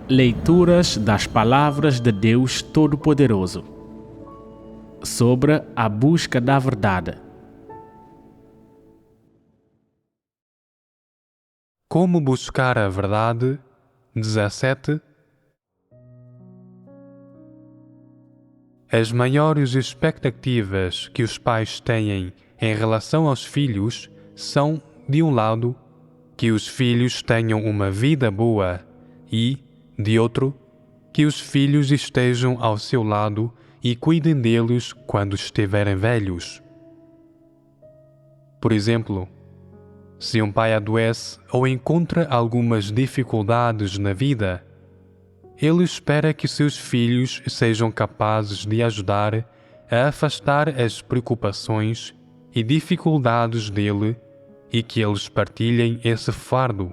Leituras das Palavras de Deus Todo-Poderoso sobre a busca da verdade. Como buscar a verdade? 17. As maiores expectativas que os pais têm em relação aos filhos são, de um lado, que os filhos tenham uma vida boa e, de outro, que os filhos estejam ao seu lado e cuidem deles quando estiverem velhos. Por exemplo, se um pai adoece ou encontra algumas dificuldades na vida, ele espera que seus filhos sejam capazes de ajudar a afastar as preocupações e dificuldades dele e que eles partilhem esse fardo.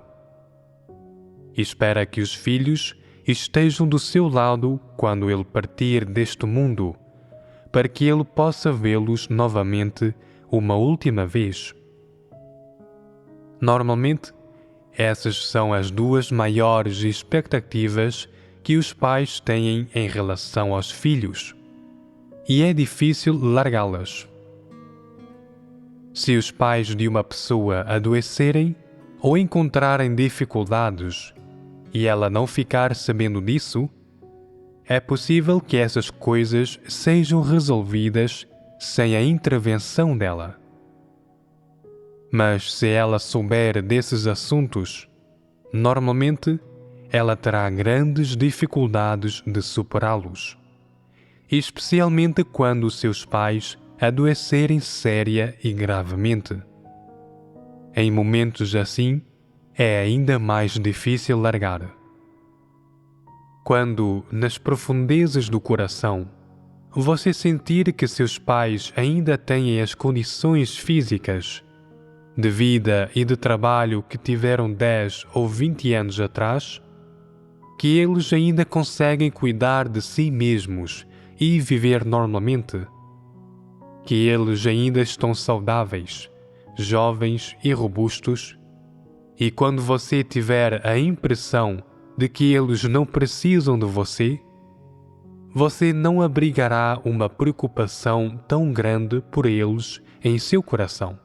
Espera que os filhos estejam do seu lado quando ele partir deste mundo, para que ele possa vê-los novamente uma última vez. Normalmente, essas são as duas maiores expectativas que os pais têm em relação aos filhos, e é difícil largá-las. Se os pais de uma pessoa adoecerem ou encontrarem dificuldades e ela não ficar sabendo disso, é possível que essas coisas sejam resolvidas sem a intervenção dela. Mas se ela souber desses assuntos, normalmente ela terá grandes dificuldades de superá-los, especialmente quando seus pais adoecerem séria e gravemente. Em momentos assim, é ainda mais difícil largar. Quando, nas profundezas do coração, você sentir que seus pais ainda têm as condições físicas, de vida e de trabalho que tiveram 10 ou 20 anos atrás, que eles ainda conseguem cuidar de si mesmos e viver normalmente, que eles ainda estão saudáveis, jovens e robustos, e quando você tiver a impressão de que eles não precisam de você, você não abrigará uma preocupação tão grande por eles em seu coração.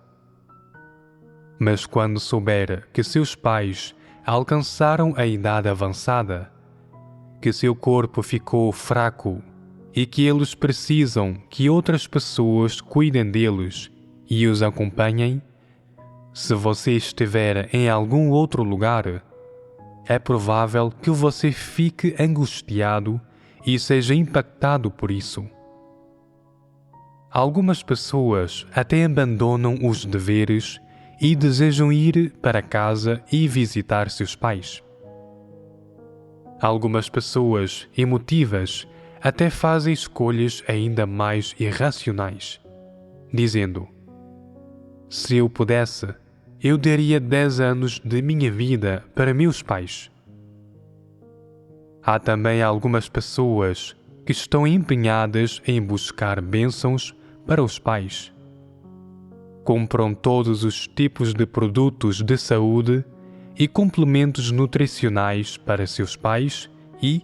Mas quando souber que seus pais alcançaram a idade avançada, que seu corpo ficou fraco e que eles precisam que outras pessoas cuidem deles e os acompanhem, se você estiver em algum outro lugar, é provável que você fique angustiado e seja impactado por isso. Algumas pessoas até abandonam os deveres e desejam ir para casa e visitar seus pais. Algumas pessoas emotivas até fazem escolhas ainda mais irracionais, dizendo: se eu pudesse, eu daria 10 anos de minha vida para meus pais. Há também algumas pessoas que estão empenhadas em buscar bênçãos para os pais. Compram todos os tipos de produtos de saúde e complementos nutricionais para seus pais e,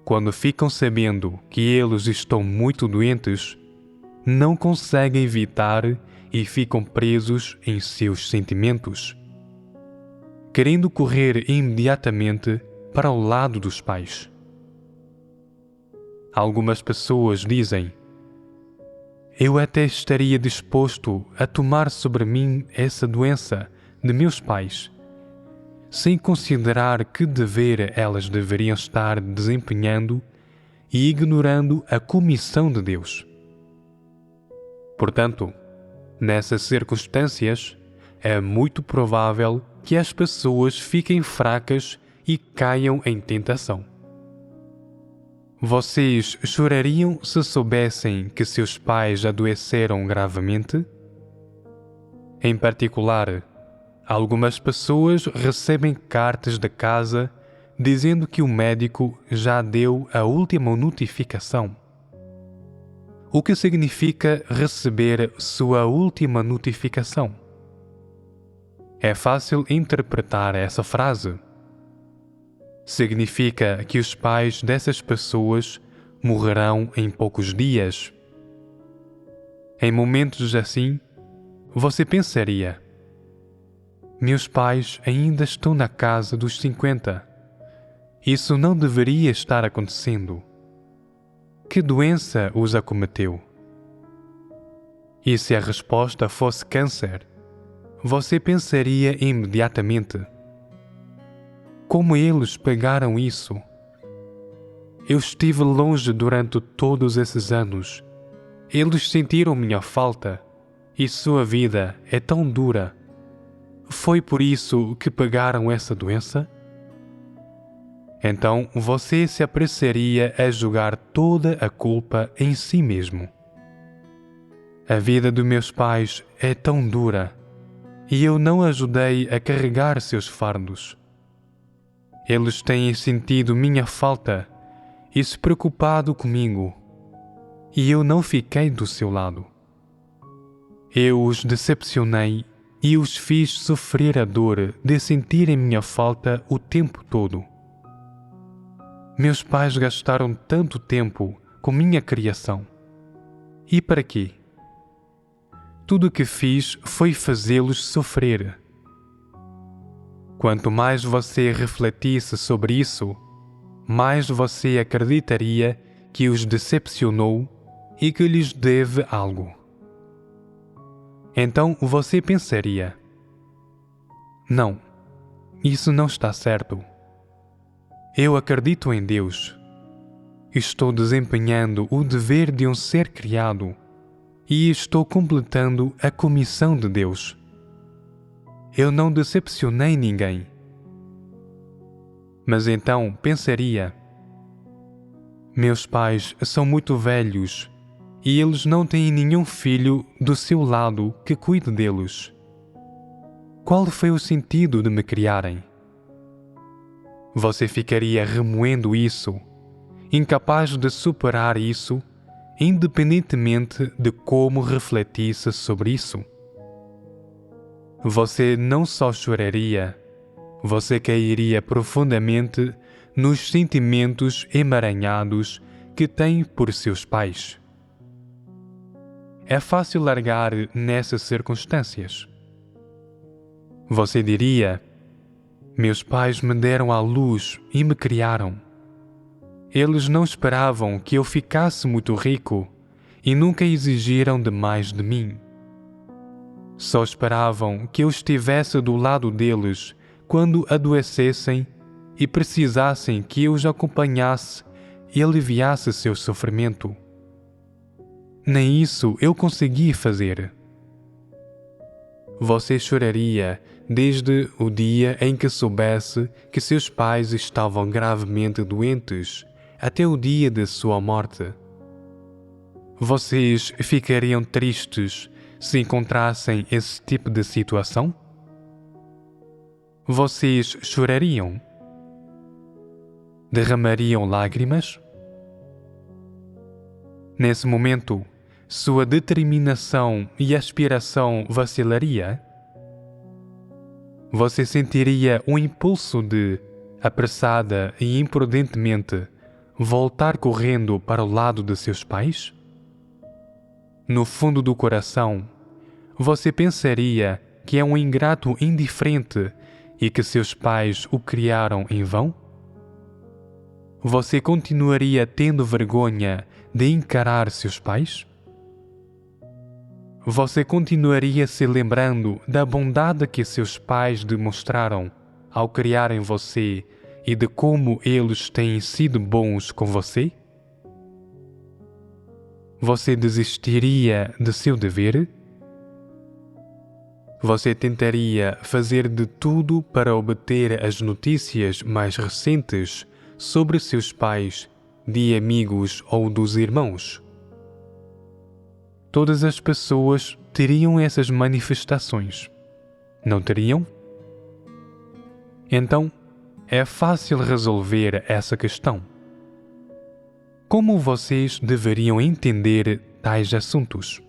quando ficam sabendo que eles estão muito doentes, não conseguem evitar e ficam presos em seus sentimentos, querendo correr imediatamente para o lado dos pais. Algumas pessoas dizem: eu até estaria disposto a tomar sobre mim essa doença de meus pais, sem considerar que dever elas deveriam estar desempenhando e ignorando a comissão de Deus. Portanto, nessas circunstâncias, é muito provável que as pessoas fiquem fracas e caiam em tentação. Vocês chorariam se soubessem que seus pais adoeceram gravemente? Em particular, algumas pessoas recebem cartas de casa dizendo que o médico já deu a última notificação. O que significa receber sua última notificação? É fácil interpretar essa frase. Significa que os pais dessas pessoas morrerão em poucos dias. Em momentos assim, você pensaria: meus pais ainda estão na casa dos 50. Isso não deveria estar acontecendo. Que doença os acometeu? E se a resposta fosse câncer, você pensaria imediatamente: como eles pegaram isso? Eu estive longe durante todos esses anos. Eles sentiram minha falta e sua vida é tão dura. Foi por isso que pegaram essa doença? Então você se apressaria a jogar toda a culpa em si mesmo. A vida dos meus pais é tão dura e eu não ajudei a carregar seus fardos. Eles têm sentido minha falta e se preocupado comigo, e eu não fiquei do seu lado. Eu os decepcionei e os fiz sofrer a dor de sentirem minha falta o tempo todo. Meus pais gastaram tanto tempo com minha criação. E para quê? Tudo o que fiz foi fazê-los sofrer. Quanto mais você refletisse sobre isso, mais você acreditaria que os decepcionou e que lhes deve algo. Então você pensaria: não, isso não está certo. Eu acredito em Deus. Estou desempenhando o dever de um ser criado e estou completando a comissão de Deus. Eu não decepcionei ninguém. Mas então pensaria: meus pais são muito velhos e eles não têm nenhum filho do seu lado que cuide deles. Qual foi o sentido de me criarem? Você ficaria remoendo isso, incapaz de superar isso, independentemente de como refletisse sobre isso. Você não só choraria, você cairia profundamente nos sentimentos emaranhados que tem por seus pais. É fácil largar nessas circunstâncias. Você diria: meus pais me deram à luz e me criaram. Eles não esperavam que eu ficasse muito rico e nunca exigiram demais de mim. Só esperavam que eu estivesse do lado deles quando adoecessem e precisassem que eu os acompanhasse e aliviasse seu sofrimento. Nem isso eu consegui fazer. Você choraria desde o dia em que soubesse que seus pais estavam gravemente doentes até o dia de sua morte. Vocês ficariam tristes se encontrassem esse tipo de situação? Vocês chorariam? Derramariam lágrimas? Nesse momento, sua determinação e aspiração vacilaria? Você sentiria um impulso de, apressada e imprudentemente, voltar correndo para o lado de seus pais? No fundo do coração, você pensaria que é um ingrato indiferente e que seus pais o criaram em vão? Você continuaria tendo vergonha de encarar seus pais? Você continuaria se lembrando da bondade que seus pais demonstraram ao criarem você e de como eles têm sido bons com você? Você desistiria de seu dever? Você tentaria fazer de tudo para obter as notícias mais recentes sobre seus pais, de amigos ou dos irmãos? Todas as pessoas teriam essas manifestações, não teriam? Então, é fácil resolver essa questão. Como vocês deveriam entender tais assuntos?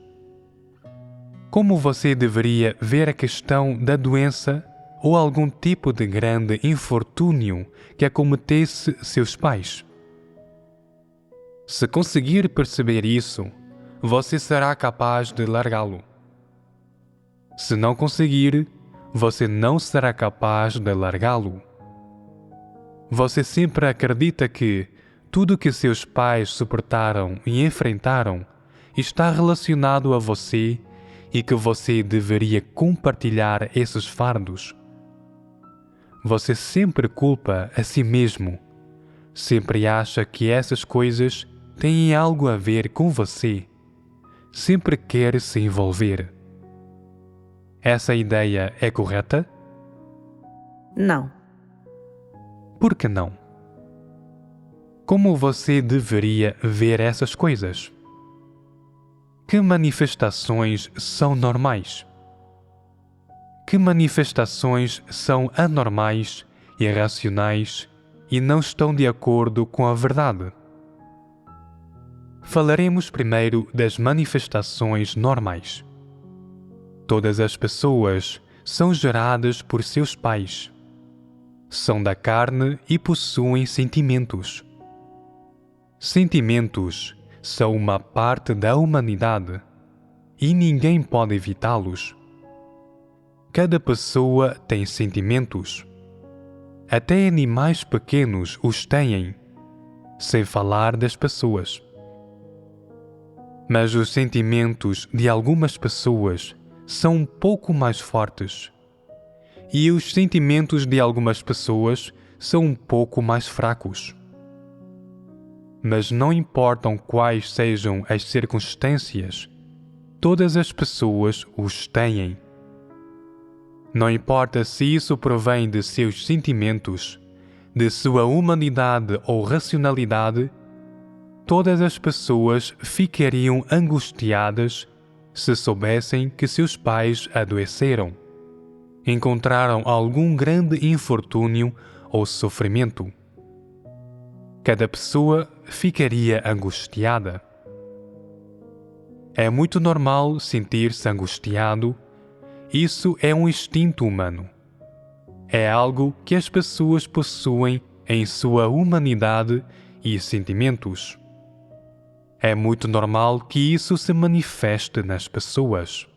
Como você deveria ver a questão da doença ou algum tipo de grande infortúnio que acometesse seus pais. Se conseguir perceber isso, você será capaz de largá-lo. Se não conseguir, você não será capaz de largá-lo. Você sempre acredita que tudo que seus pais suportaram e enfrentaram está relacionado a você e que você deveria compartilhar esses fardos. Você sempre culpa a si mesmo. Sempre acha que essas coisas têm algo a ver com você. Sempre quer se envolver. Essa ideia é correta? Não. Por que não? Como você deveria ver essas coisas? Que manifestações são normais? Que manifestações são anormais, irracionais e não estão de acordo com a verdade? Falaremos primeiro das manifestações normais. Todas as pessoas são geradas por seus pais. São da carne e possuem sentimentos. Sentimentos são uma parte da humanidade e ninguém pode evitá-los. Cada pessoa tem sentimentos. Até animais pequenos os têm, sem falar das pessoas. Mas os sentimentos de algumas pessoas são um pouco mais fortes, e os sentimentos de algumas pessoas são um pouco mais fracos. Mas não importam quais sejam as circunstâncias, todas as pessoas os têm. Não importa se isso provém de seus sentimentos, de sua humanidade ou racionalidade, todas as pessoas ficariam angustiadas se soubessem que seus pais adoeceram, encontraram algum grande infortúnio ou sofrimento. Cada pessoa ficaria angustiada. É muito normal sentir-se angustiado. Isso é um instinto humano. É algo que as pessoas possuem em sua humanidade e sentimentos. É muito normal que isso se manifeste nas pessoas.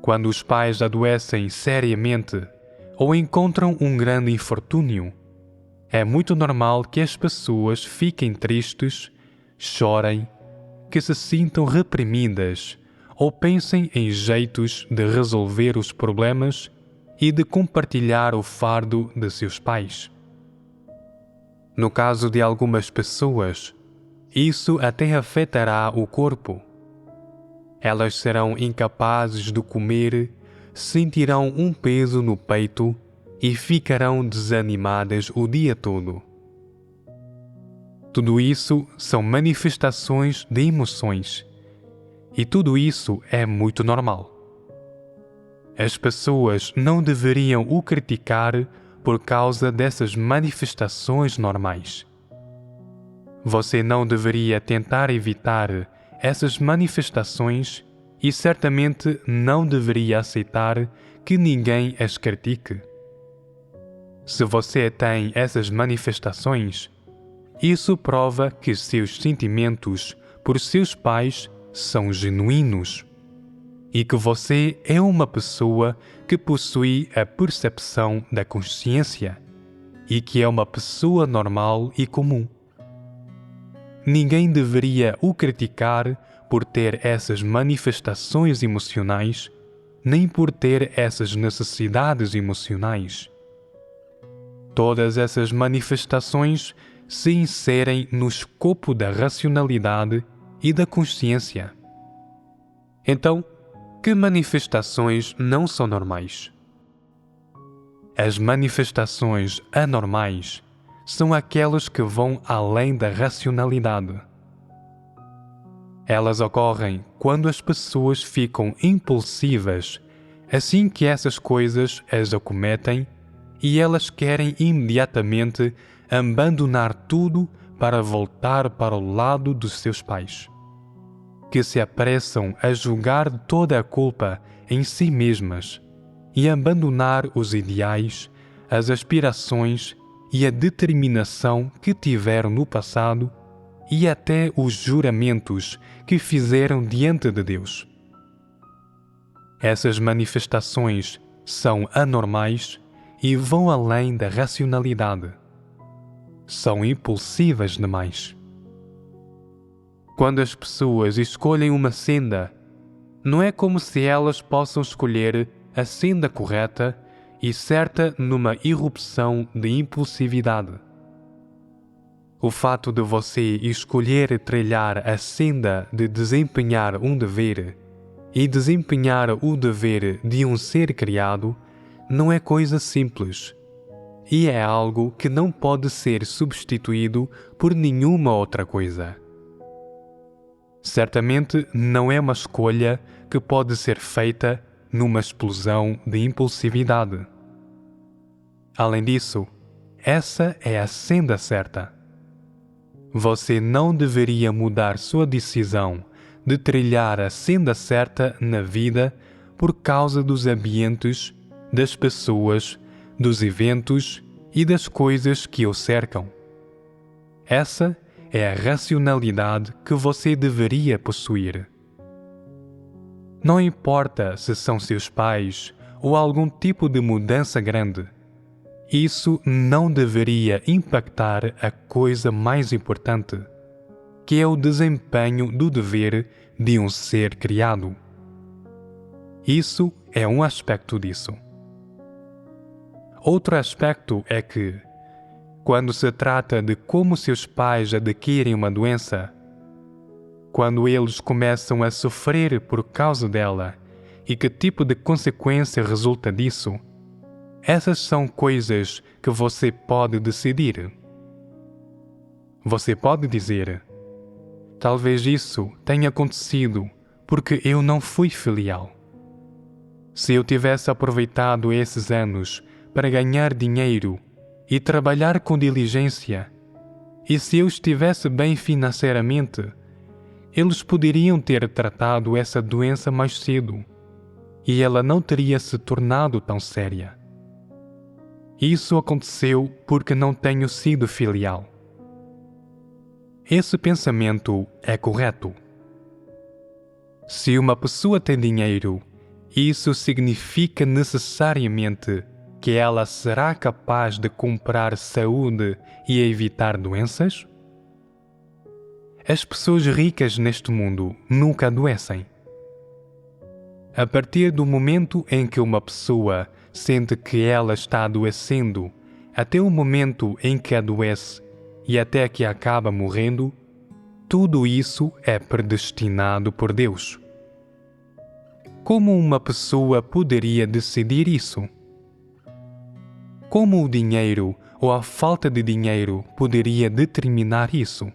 Quando os pais adoecem seriamente ou encontram um grande infortúnio, é muito normal que as pessoas fiquem tristes, chorem, que se sintam reprimidas ou pensem em jeitos de resolver os problemas e de compartilhar o fardo de seus pais. No caso de algumas pessoas, isso até afetará o corpo. Elas serão incapazes de comer, sentirão um peso no peito e ficarão desanimadas o dia todo. Tudo isso são manifestações de emoções, e tudo isso é muito normal. As pessoas não deveriam o criticar por causa dessas manifestações normais. Você não deveria tentar evitar essas manifestações e certamente não deveria aceitar que ninguém as critique. Se você tem essas manifestações, isso prova que seus sentimentos por seus pais são genuínos e que você é uma pessoa que possui a percepção da consciência e que é uma pessoa normal e comum. Ninguém deveria o criticar por ter essas manifestações emocionais, nem por ter essas necessidades emocionais. Todas essas manifestações se inserem no escopo da racionalidade e da consciência. Então, que manifestações não são normais? As manifestações anormais são aquelas que vão além da racionalidade. Elas ocorrem quando as pessoas ficam impulsivas assim que essas coisas as acometem e elas querem imediatamente abandonar tudo para voltar para o lado dos seus pais, que se apressam a julgar toda a culpa em si mesmas e abandonar os ideais, as aspirações e a determinação que tiveram no passado e até os juramentos que fizeram diante de Deus. Essas manifestações são anormais e vão além da racionalidade. São impulsivas demais. Quando as pessoas escolhem uma senda, não é como se elas possam escolher a senda correta e certa numa irrupção de impulsividade. O fato de você escolher trilhar a senda de desempenhar um dever e desempenhar o dever de um ser criado não é coisa simples, e é algo que não pode ser substituído por nenhuma outra coisa. Certamente não é uma escolha que pode ser feita numa explosão de impulsividade. Além disso, essa é a senda certa. Você não deveria mudar sua decisão de trilhar a senda certa na vida por causa dos ambientes, das pessoas, dos eventos e das coisas que o cercam. Essa é a racionalidade que você deveria possuir. Não importa se são seus pais ou algum tipo de mudança grande, isso não deveria impactar a coisa mais importante, que é o desempenho do dever de um ser criado. Isso é um aspecto disso. Outro aspecto é que, quando se trata de como seus pais adquirem uma doença, quando eles começam a sofrer por causa dela e que tipo de consequência resulta disso, essas são coisas que você pode decidir. Você pode dizer: talvez isso tenha acontecido porque eu não fui filial. Se eu tivesse aproveitado esses anos para ganhar dinheiro e trabalhar com diligência, e se eu estivesse bem financeiramente, eles poderiam ter tratado essa doença mais cedo e ela não teria se tornado tão séria. Isso aconteceu porque não tenho sido filial. Esse pensamento é correto. Se uma pessoa tem dinheiro, isso significa necessariamente que ela será capaz de comprar saúde e evitar doenças? As pessoas ricas neste mundo nunca adoecem. A partir do momento em que uma pessoa sente que ela está adoecendo, até o momento em que adoece e até que acaba morrendo, tudo isso é predestinado por Deus. Como uma pessoa poderia decidir isso? Como o dinheiro ou a falta de dinheiro poderia determinar isso?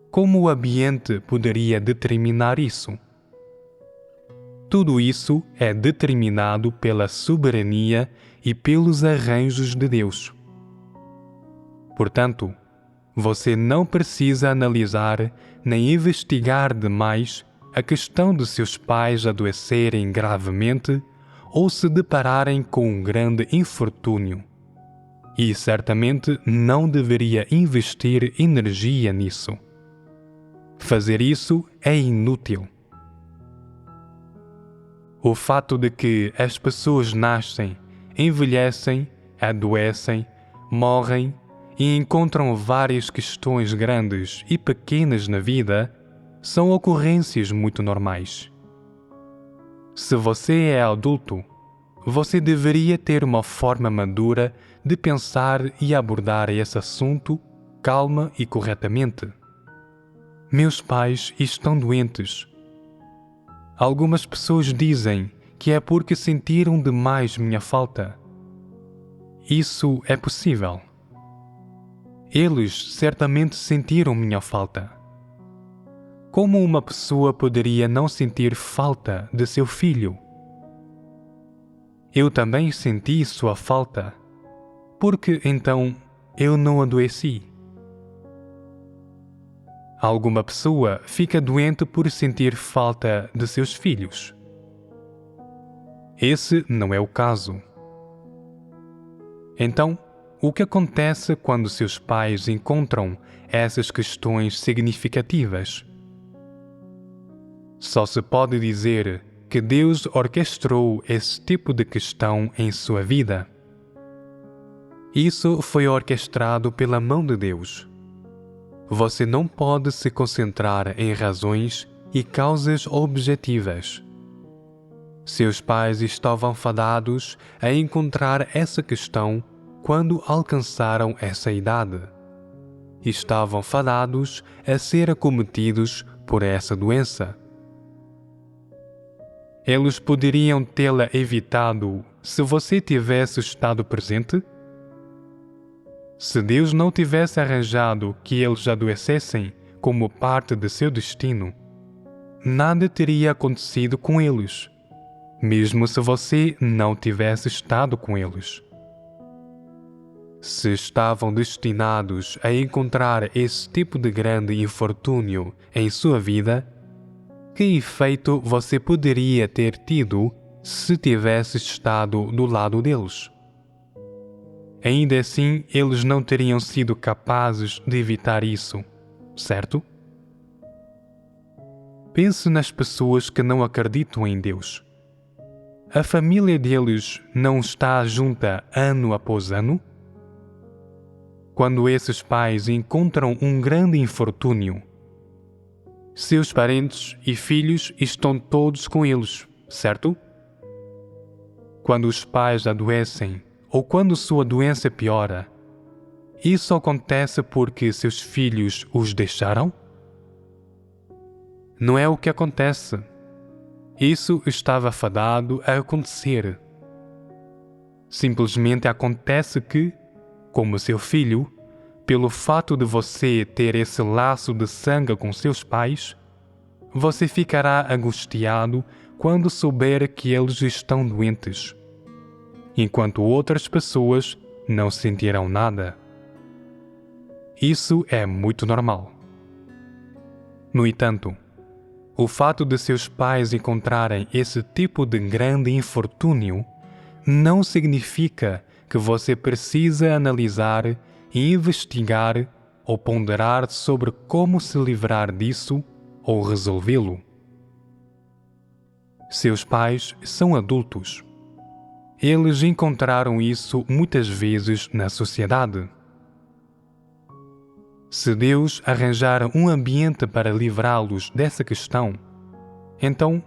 Como o ambiente poderia determinar isso? Tudo isso é determinado pela soberania e pelos arranjos de Deus. Portanto, você não precisa analisar nem investigar demais a questão de seus pais adoecerem gravemente ou se depararem com um grande infortúnio. E certamente não deveria investir energia nisso. Fazer isso é inútil. O fato de que as pessoas nascem, envelhecem, adoecem, morrem e encontram várias questões grandes e pequenas na vida são ocorrências muito normais. Se você é adulto, você deveria ter uma forma madura de pensar e abordar esse assunto calma e corretamente. Meus pais estão doentes. Algumas pessoas dizem que é porque sentiram demais minha falta. Isso é possível. Eles certamente sentiram minha falta. Como uma pessoa poderia não sentir falta de seu filho? Eu também senti sua falta. Por que então eu não adoeci? Alguma pessoa fica doente por sentir falta de seus filhos. Esse não é o caso. Então, o que acontece quando seus pais encontram essas questões significativas? Só se pode dizer que Deus orquestrou esse tipo de questão em sua vida. Isso foi orquestrado pela mão de Deus. Você não pode se concentrar em razões e causas objetivas. Seus pais estavam fadados a encontrar essa questão quando alcançaram essa idade. Estavam fadados a ser acometidos por essa doença. Eles poderiam tê-la evitado se você tivesse estado presente? Se Deus não tivesse arranjado que eles adoecessem como parte de seu destino, nada teria acontecido com eles, mesmo se você não tivesse estado com eles. Se estavam destinados a encontrar esse tipo de grande infortúnio em sua vida, que efeito você poderia ter tido se tivesse estado do lado deles? Ainda assim, eles não teriam sido capazes de evitar isso, certo? Pense nas pessoas que não acreditam em Deus. A família deles não está junta ano após ano? Quando esses pais encontram um grande infortúnio, seus parentes e filhos estão todos com eles, certo? Quando os pais adoecem ou quando sua doença piora, isso acontece porque seus filhos os deixaram? Não é o que acontece. Isso estava fadado a acontecer. Simplesmente acontece que, como seu filho, pelo fato de você ter esse laço de sangue com seus pais, você ficará angustiado quando souber que eles estão doentes, enquanto outras pessoas não sentirão nada. Isso é muito normal. No entanto, o fato de seus pais encontrarem esse tipo de grande infortúnio não significa que você precisa analisar e investigar ou ponderar sobre como se livrar disso ou resolvê-lo. Seus pais são adultos. Eles encontraram isso muitas vezes na sociedade. Se Deus arranjar um ambiente para livrá-los dessa questão, então,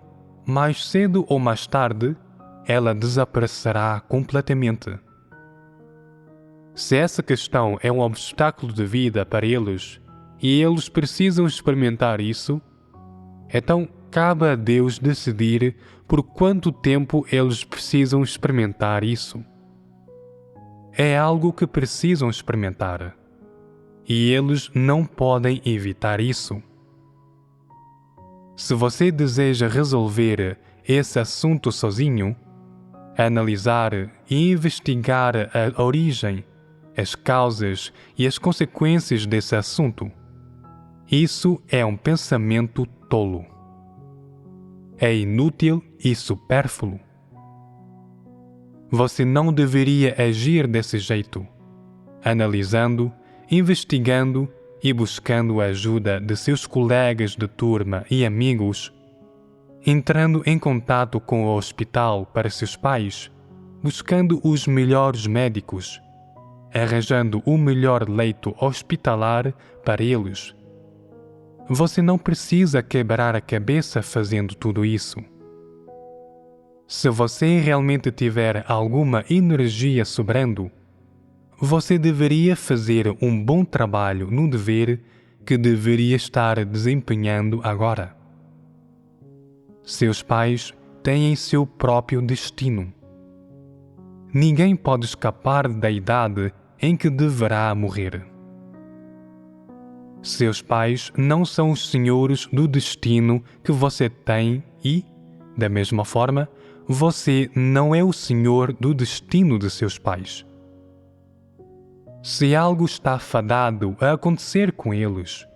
mais cedo ou mais tarde, ela desaparecerá completamente. Se essa questão é um obstáculo de vida para eles e eles precisam experimentar isso, então cabe a Deus decidir por quanto tempo eles precisam experimentar isso. É algo que precisam experimentar. E eles não podem evitar isso. Se você deseja resolver esse assunto sozinho, analisar e investigar a origem, as causas e as consequências desse assunto, isso é um pensamento tolo. É inútil e supérfluo. Você não deveria agir desse jeito, analisando, investigando e buscando a ajuda de seus colegas de turma e amigos, entrando em contato com o hospital para seus pais, buscando os melhores médicos, arranjando o melhor leito hospitalar para eles. Você não precisa quebrar a cabeça fazendo tudo isso. Se você realmente tiver alguma energia sobrando, você deveria fazer um bom trabalho no dever que deveria estar desempenhando agora. Seus pais têm seu próprio destino. Ninguém pode escapar da idade em que deverá morrer. Seus pais não são os senhores do destino que você tem e, da mesma forma, você não é o senhor do destino de seus pais. Se algo está fadado a acontecer com eles,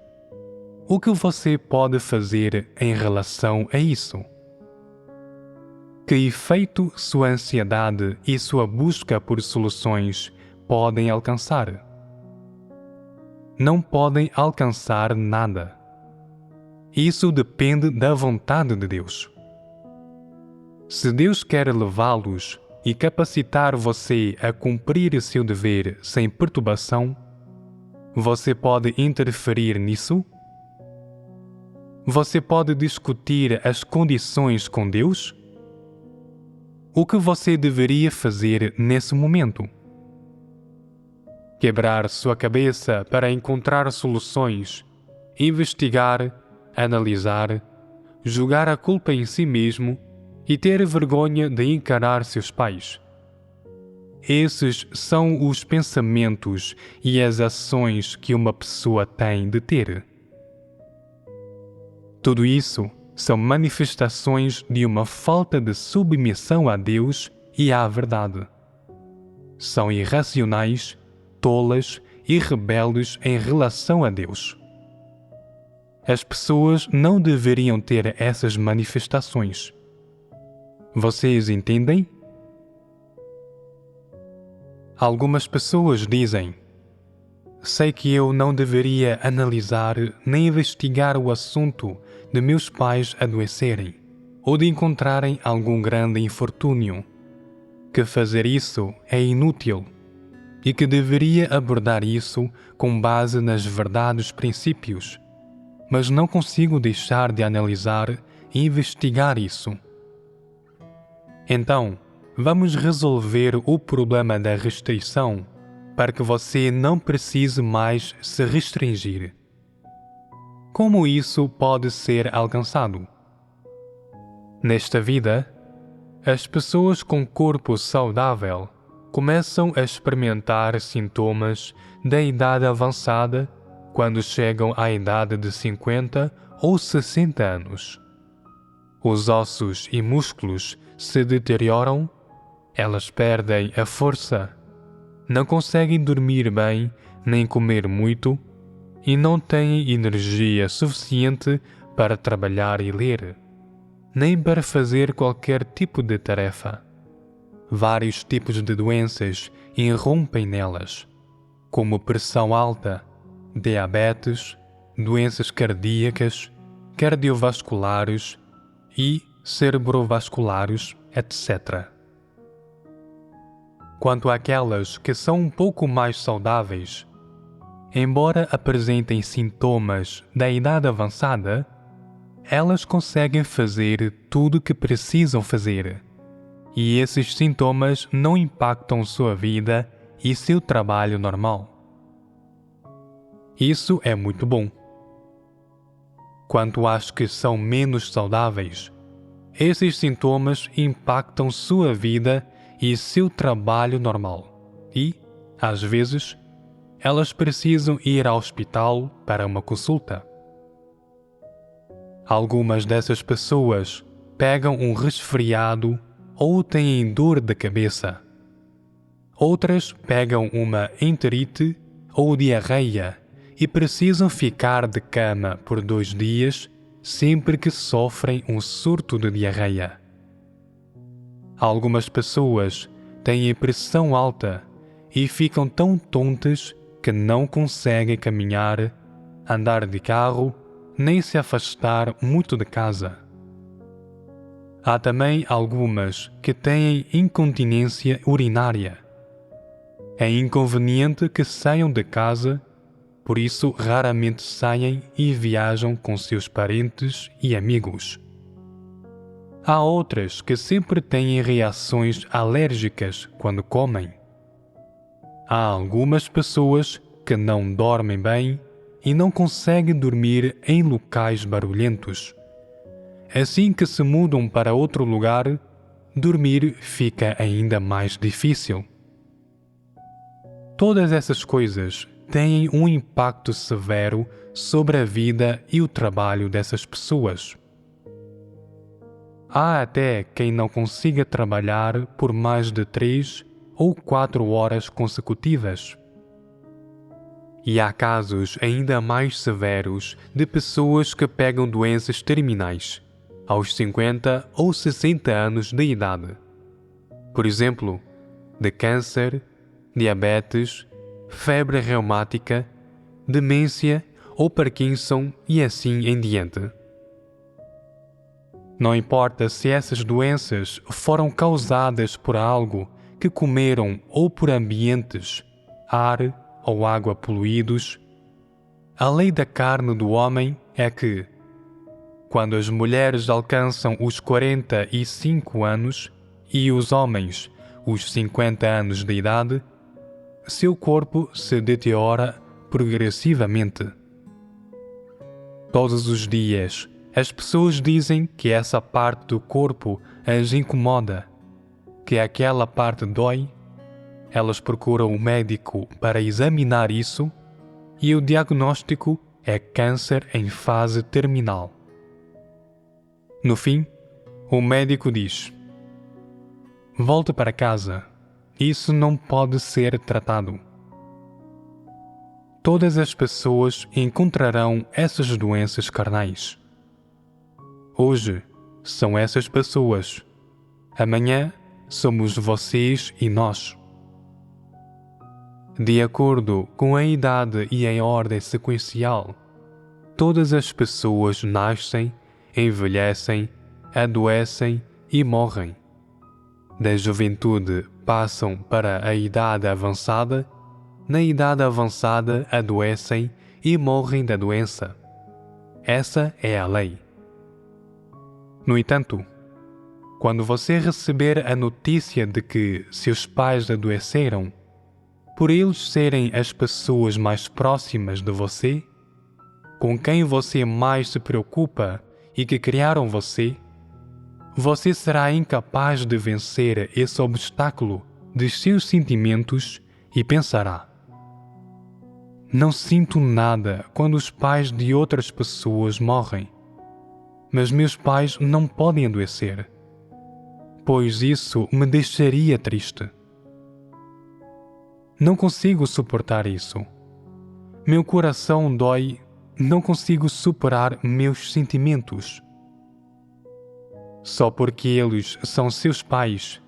o que você pode fazer em relação a isso? que efeito sua ansiedade e sua busca por soluções podem alcançar? Não podem alcançar nada. Isso depende da vontade de Deus. Se Deus quer levá-los e capacitar você a cumprir seu dever sem perturbação, você pode interferir nisso? Você pode discutir as condições com Deus? O que você deveria fazer nesse momento? Quebrar sua cabeça para encontrar soluções, investigar, analisar, julgar a culpa em si mesmo e ter vergonha de encarar seus pais. Esses são os pensamentos e as ações que uma pessoa tem de ter. Tudo isso são manifestações de uma falta de submissão a Deus e à verdade. São irracionais, tolas e rebeldes em relação a Deus. As pessoas não deveriam ter essas manifestações. Vocês entendem? Algumas pessoas dizem: sei que eu não deveria analisar nem investigar o assunto de meus pais adoecerem ou de encontrarem algum grande infortúnio, que fazer isso é inútil e que deveria abordar isso com base nas verdades princípios, mas não consigo deixar de analisar e investigar isso. Então, vamos resolver o problema da restrição para que você não precise mais se restringir. Como isso pode ser alcançado? Nesta vida, as pessoas com corpo saudável começam a experimentar sintomas da idade avançada quando chegam à idade de 50 ou 60 anos. Os ossos e músculos se deterioram, elas perdem a força, não conseguem dormir bem nem comer muito e não têm energia suficiente para trabalhar e ler, nem para fazer qualquer tipo de tarefa. Vários tipos de doenças irrompem nelas, como pressão alta, diabetes, doenças cardíacas, cardiovasculares e cerebrovasculares, etc. Quanto àquelas que são um pouco mais saudáveis, embora apresentem sintomas da idade avançada, elas conseguem fazer tudo o que precisam fazer, e esses sintomas não impactam sua vida e seu trabalho normal. Isso é muito bom. Quanto às que são menos saudáveis, esses sintomas impactam sua vida e seu trabalho normal e, às vezes, elas precisam ir ao hospital para uma consulta. Algumas dessas pessoas pegam um resfriado ou têm dor de cabeça. Outras pegam uma enterite ou diarreia e precisam ficar de cama por 2 dias sempre que sofrem um surto de diarreia. Algumas pessoas têm pressão alta e ficam tão tontas que não conseguem caminhar, andar de carro, nem se afastar muito de casa. Há também algumas que têm incontinência urinária. É inconveniente que saiam de casa, por isso raramente saem e viajam com seus parentes e amigos. Há outras que sempre têm reações alérgicas quando comem. Há algumas pessoas que não dormem bem e não conseguem dormir em locais barulhentos. Assim que se mudam para outro lugar, dormir fica ainda mais difícil. Todas essas coisas têm um impacto severo sobre a vida e o trabalho dessas pessoas. Há até quem não consiga trabalhar por mais de 3 ou 4 horas consecutivas. E há casos ainda mais severos de pessoas que pegam doenças terminais, aos 50 ou 60 anos de idade. Por exemplo, de câncer, diabetes, febre reumática, demência ou Parkinson e assim em diante. Não importa se essas doenças foram causadas por algo que comeram ou por ambientes, ar ou água poluídos, a lei da carne do homem é que, quando as mulheres alcançam os 45 anos e os homens os 50 anos de idade, seu corpo se deteriora progressivamente. Todos os dias, as pessoas dizem que essa parte do corpo as incomoda, que aquela parte dói. Elas procuram o médico para examinar isso e o diagnóstico é câncer em fase terminal. No fim, o médico diz: volte para casa, isso não pode ser tratado. Todas as pessoas encontrarão essas doenças carnais. Hoje são essas pessoas, amanhã somos vocês e nós. De acordo com a idade e em ordem sequencial, todas as pessoas nascem, envelhecem, adoecem e morrem. Da juventude passam para a idade avançada, na idade avançada adoecem e morrem da doença. Essa é a lei. No entanto, quando você receber a notícia de que seus pais adoeceram, por eles serem as pessoas mais próximas de você, com quem você mais se preocupa e que criaram você, você será incapaz de vencer esse obstáculo de seus sentimentos e pensará: não sinto nada quando os pais de outras pessoas morrem, mas meus pais não podem adoecer, pois isso me deixaria triste. Não consigo suportar isso. Meu coração dói, não consigo superar meus sentimentos. Só porque eles são seus pais,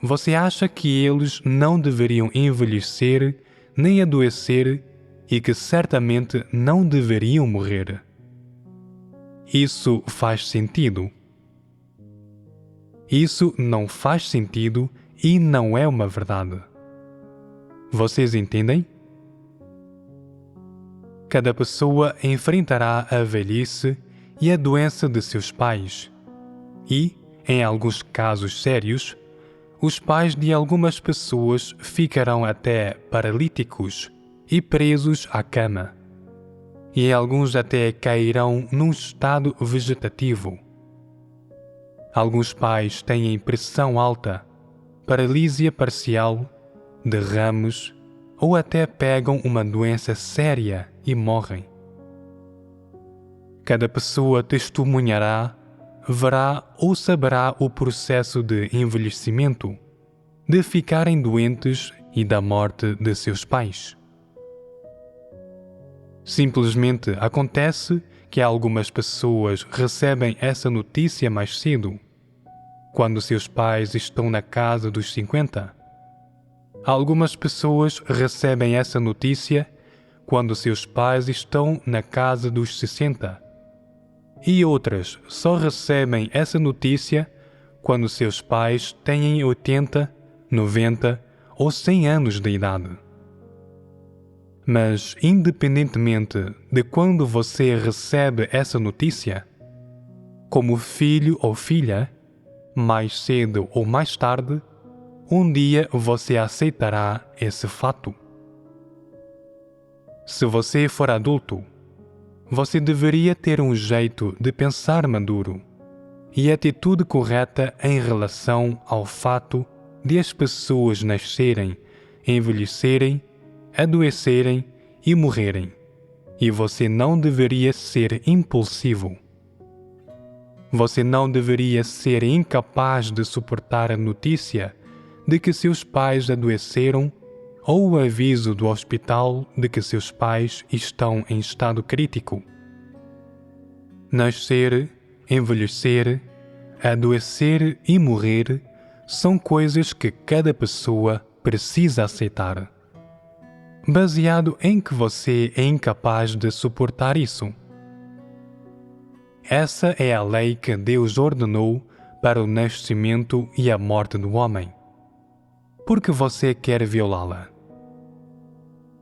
você acha que eles não deveriam envelhecer nem adoecer e que certamente não deveriam morrer? Isso faz sentido? Isso não faz sentido e não é uma verdade. Vocês entendem? Cada pessoa enfrentará a velhice e a doença de seus pais. E, em alguns casos sérios, os pais de algumas pessoas ficarão até paralíticos e presos à cama. E alguns até cairão num estado vegetativo. Alguns pais têm pressão alta, paralisia parcial, derrames ou até pegam uma doença séria e morrem. Cada pessoa testemunhará, verá ou saberá o processo de envelhecimento, de ficarem doentes e da morte de seus pais. Simplesmente acontece que algumas pessoas recebem essa notícia mais cedo, quando seus pais estão na casa dos 50. Algumas pessoas recebem essa notícia quando seus pais estão na casa dos 60. E outras só recebem essa notícia quando seus pais têm 80, 90 ou 100 anos de idade. Mas, independentemente de quando você recebe essa notícia, como filho ou filha, mais cedo ou mais tarde, um dia você aceitará esse fato. Se você for adulto, você deveria ter um jeito de pensar maduro e atitude correta em relação ao fato de as pessoas nascerem, envelhecerem, adoecerem e morrerem, e você não deveria ser impulsivo. Você não deveria ser incapaz de suportar a notícia de que seus pais adoeceram ou o aviso do hospital de que seus pais estão em estado crítico. Nascer, envelhecer, adoecer e morrer são coisas que cada pessoa precisa aceitar, baseado em que você é incapaz de suportar isso. Essa é a lei que Deus ordenou para o nascimento e a morte do homem. Por que você quer violá-la?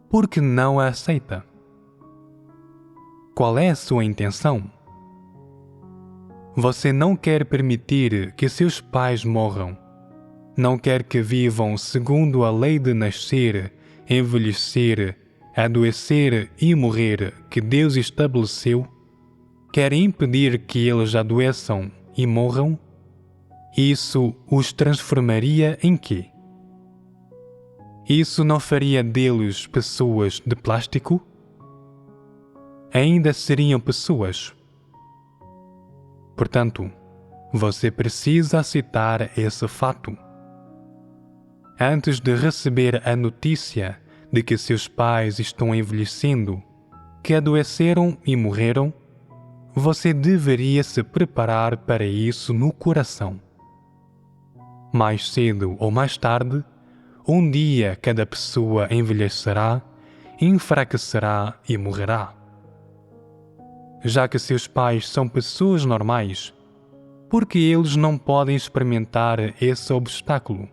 Por que não a aceita? Qual é a sua intenção? Você não quer permitir que seus pais morram. Não quer que vivam segundo a lei de nascer, envelhecer, adoecer e morrer que Deus estabeleceu. Quer impedir que eles adoeçam e morram? Isso os transformaria em quê? Isso não faria deles pessoas de plástico? Ainda seriam pessoas. Portanto, você precisa aceitar esse fato. Antes de receber a notícia de que seus pais estão envelhecendo, que adoeceram e morreram, você deveria se preparar para isso no coração. Mais cedo ou mais tarde, um dia cada pessoa envelhecerá, enfraquecerá e morrerá. Já que seus pais são pessoas normais, por que eles não podem experimentar esse obstáculo?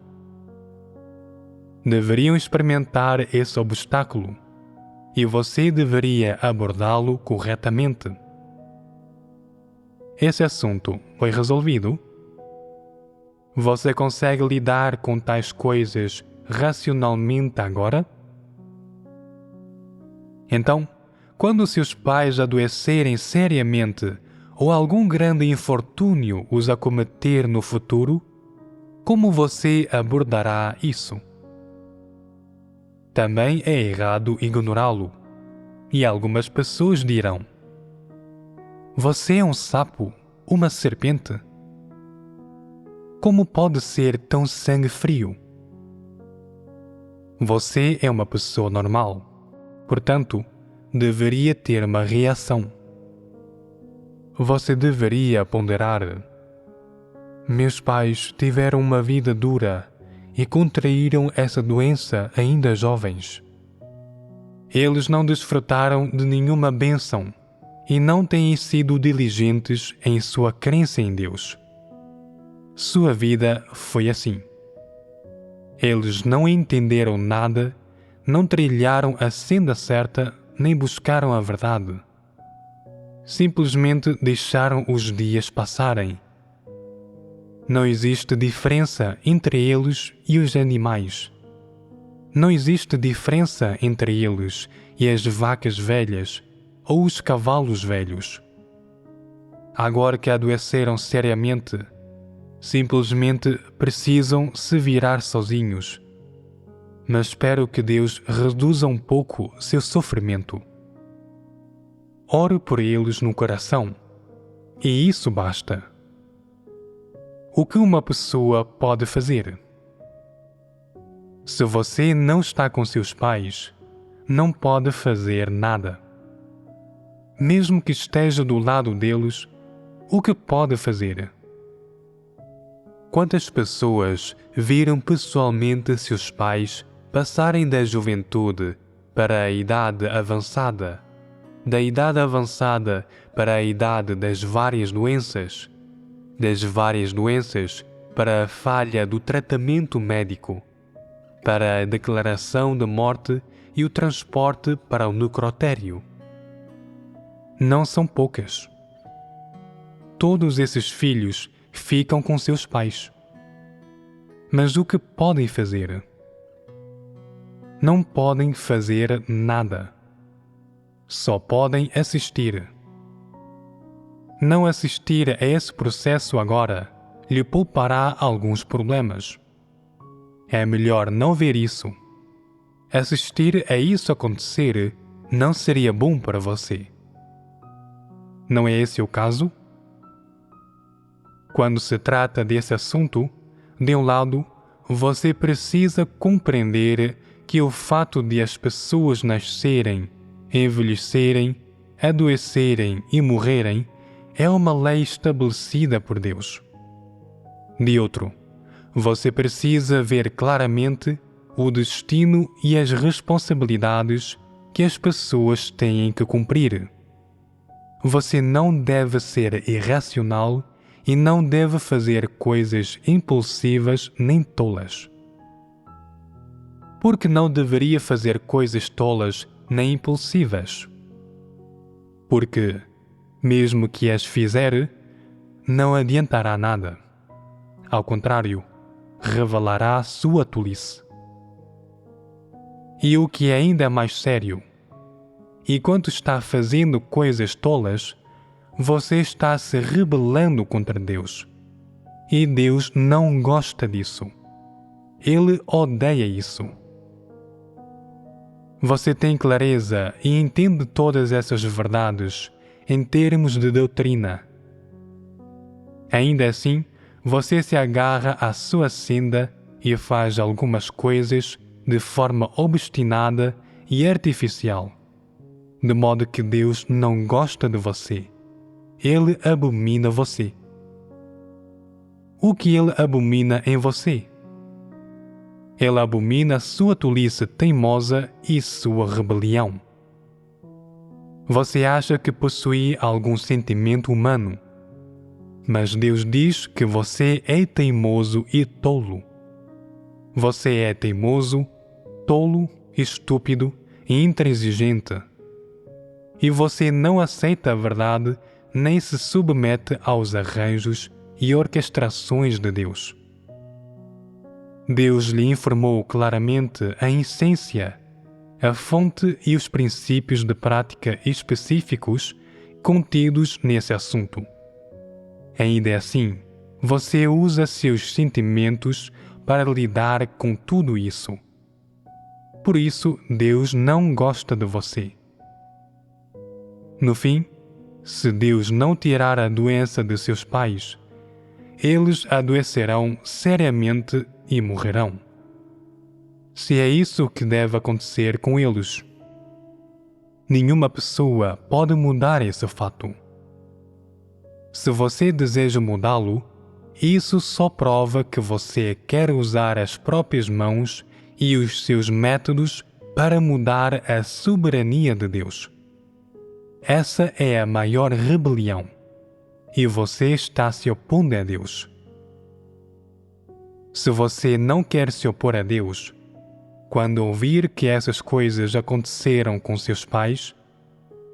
Deveriam experimentar esse obstáculo e você deveria abordá-lo corretamente. Esse assunto foi resolvido? Você consegue lidar com tais coisas racionalmente agora? Então, quando seus pais adoecerem seriamente ou algum grande infortúnio os acometer no futuro, como você abordará isso? Também é errado ignorá-lo, e algumas pessoas dirão: você é um sapo, uma serpente? Como pode ser tão sangue frio? Você é uma pessoa normal, portanto, deveria ter uma reação. Você deveria ponderar: meus pais tiveram uma vida dura e contraíram essa doença ainda jovens. Eles não desfrutaram de nenhuma bênção e não têm sido diligentes em sua crença em Deus. Sua vida foi assim. Eles não entenderam nada, não trilharam a senda certa, nem buscaram a verdade. Simplesmente deixaram os dias passarem. Não existe diferença entre eles e os animais. Não existe diferença entre eles e as vacas velhas ou os cavalos velhos. Agora que adoeceram seriamente, simplesmente precisam se virar sozinhos. Mas espero que Deus reduza um pouco seu sofrimento. Ore por eles no coração, e isso basta. O que uma pessoa pode fazer? Se você não está com seus pais, não pode fazer nada. Mesmo que esteja do lado deles, o que pode fazer? Quantas pessoas viram pessoalmente seus pais passarem da juventude para a idade avançada, da idade avançada para a idade das várias doenças para a falha do tratamento médico, para a declaração de morte e o transporte para o necrotério? Não são poucas. Todos esses filhos ficam com seus pais. Mas o que podem fazer? Não podem fazer nada. Só podem assistir. Não assistir a esse processo agora lhe poupará alguns problemas. É melhor não ver isso. Assistir a isso acontecer não seria bom para você. Não é esse o caso? Quando se trata desse assunto, de um lado, você precisa compreender que o fato de as pessoas nascerem, envelhecerem, adoecerem e morrerem é uma lei estabelecida por Deus. De outro, você precisa ver claramente o destino e as responsabilidades que as pessoas têm que cumprir. Você não deve ser irracional e não deve fazer coisas impulsivas nem tolas. Por que não deveria fazer coisas tolas nem impulsivas? Porque, mesmo que as fizer, não adiantará nada. Ao contrário, revelará sua tolice. E o que é ainda mais sério, enquanto está fazendo coisas tolas, você está se rebelando contra Deus. E Deus não gosta disso. Ele odeia isso. Você tem clareza e entende todas essas verdades em termos de doutrina. Ainda assim, você se agarra à sua senda e faz algumas coisas de forma obstinada e artificial, de modo que Deus não gosta de você. Ele abomina você. O que ele abomina em você? Ele abomina sua tolice teimosa e sua rebelião. Você acha que possui algum sentimento humano, mas Deus diz que você é teimoso e tolo. Você é teimoso, tolo, estúpido e intransigente. E você não aceita a verdade nem se submete aos arranjos e orquestrações de Deus. Deus lhe informou claramente a essência, a fonte e os princípios de prática específicos contidos nesse assunto. Ainda assim, você usa seus sentimentos para lidar com tudo isso. Por isso, Deus não gosta de você. No fim, se Deus não tirar a doença de seus pais, eles adoecerão seriamente e morrerão. Se é isso que deve acontecer com eles, nenhuma pessoa pode mudar esse fato. Se você deseja mudá-lo, isso só prova que você quer usar as próprias mãos e os seus métodos para mudar a soberania de Deus. Essa é a maior rebelião, e você está se opondo a Deus. Se você não quer se opor a Deus, quando ouvir que essas coisas aconteceram com seus pais,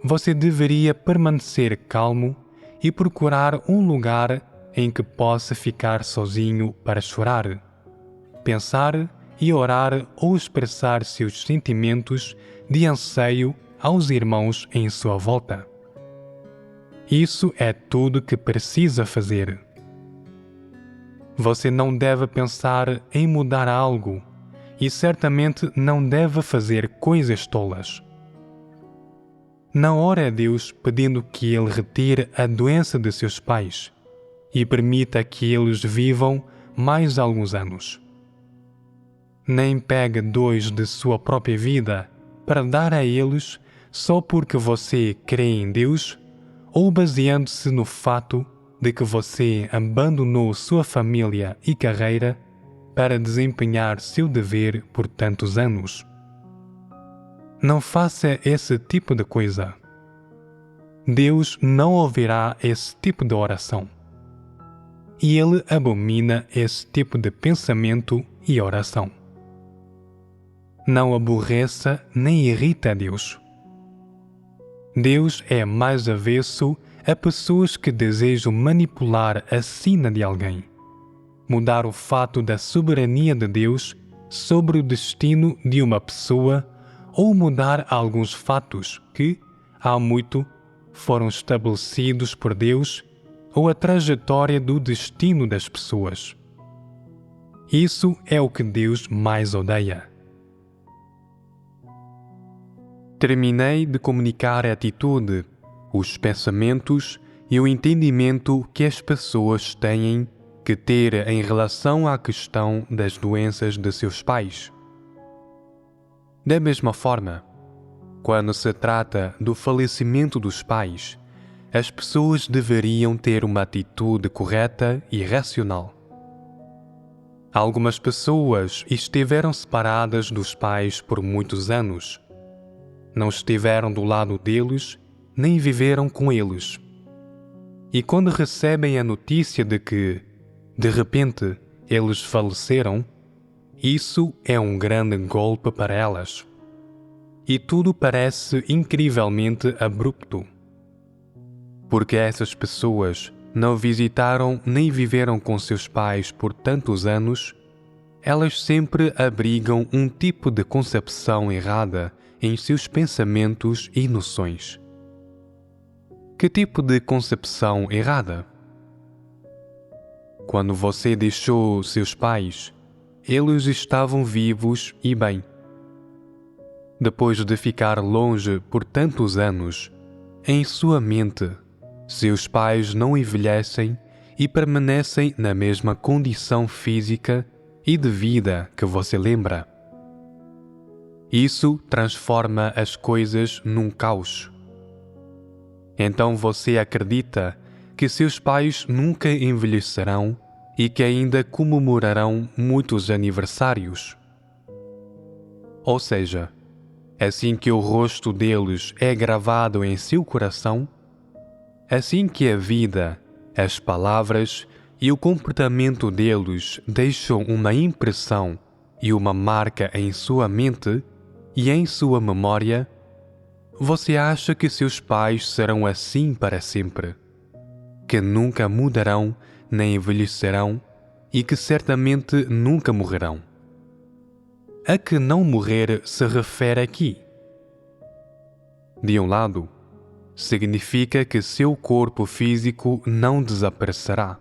você deveria permanecer calmo e procurar um lugar em que possa ficar sozinho para chorar, pensar e orar ou expressar seus sentimentos de anseio aos irmãos em sua volta. Isso é tudo que precisa fazer. Você não deve pensar em mudar algo e certamente não deve fazer coisas tolas. Não ore a Deus pedindo que Ele retire a doença de seus pais e permita que eles vivam mais alguns anos. Nem pegue 2 de sua própria vida para dar a eles só porque você crê em Deus ou baseando-se no fato de que você abandonou sua família e carreira para desempenhar seu dever por tantos anos. Não faça esse tipo de coisa. Deus não ouvirá esse tipo de oração. E Ele abomina esse tipo de pensamento e oração. Não aborreça nem irrita a Deus. Deus é mais avesso a pessoas que desejam manipular a sina de alguém, mudar o fato da soberania de Deus sobre o destino de uma pessoa ou mudar alguns fatos que, há muito, foram estabelecidos por Deus ou a trajetória do destino das pessoas. Isso é o que Deus mais odeia. Terminei de comunicar a atitude, os pensamentos e o entendimento que as pessoas têm que ter em relação à questão das doenças de seus pais. Da mesma forma, quando se trata do falecimento dos pais, as pessoas deveriam ter uma atitude correta e racional. Algumas pessoas estiveram separadas dos pais por muitos anos. Não estiveram do lado deles, nem viveram com eles. E quando recebem a notícia de que, de repente, eles faleceram, isso é um grande golpe para elas. E tudo parece incrivelmente abrupto. Porque essas pessoas não visitaram nem viveram com seus pais por tantos anos, elas sempre abrigam um tipo de concepção errada em seus pensamentos e noções. Que tipo de concepção errada? Quando você deixou seus pais, eles estavam vivos e bem. Depois de ficar longe por tantos anos, em sua mente, seus pais não envelhecem e permanecem na mesma condição física e de vida que você lembra. Isso transforma as coisas num caos. Então você acredita que seus pais nunca envelhecerão e que ainda comemorarão muitos aniversários. Ou seja, assim que o rosto deles é gravado em seu coração, assim que a vida, as palavras e o comportamento deles deixam uma impressão e uma marca em sua mente e em sua memória, você acha que seus pais serão assim para sempre, que nunca mudarão nem envelhecerão e que certamente nunca morrerão. A que não morrer se refere aqui? De um lado, significa que seu corpo físico não desaparecerá.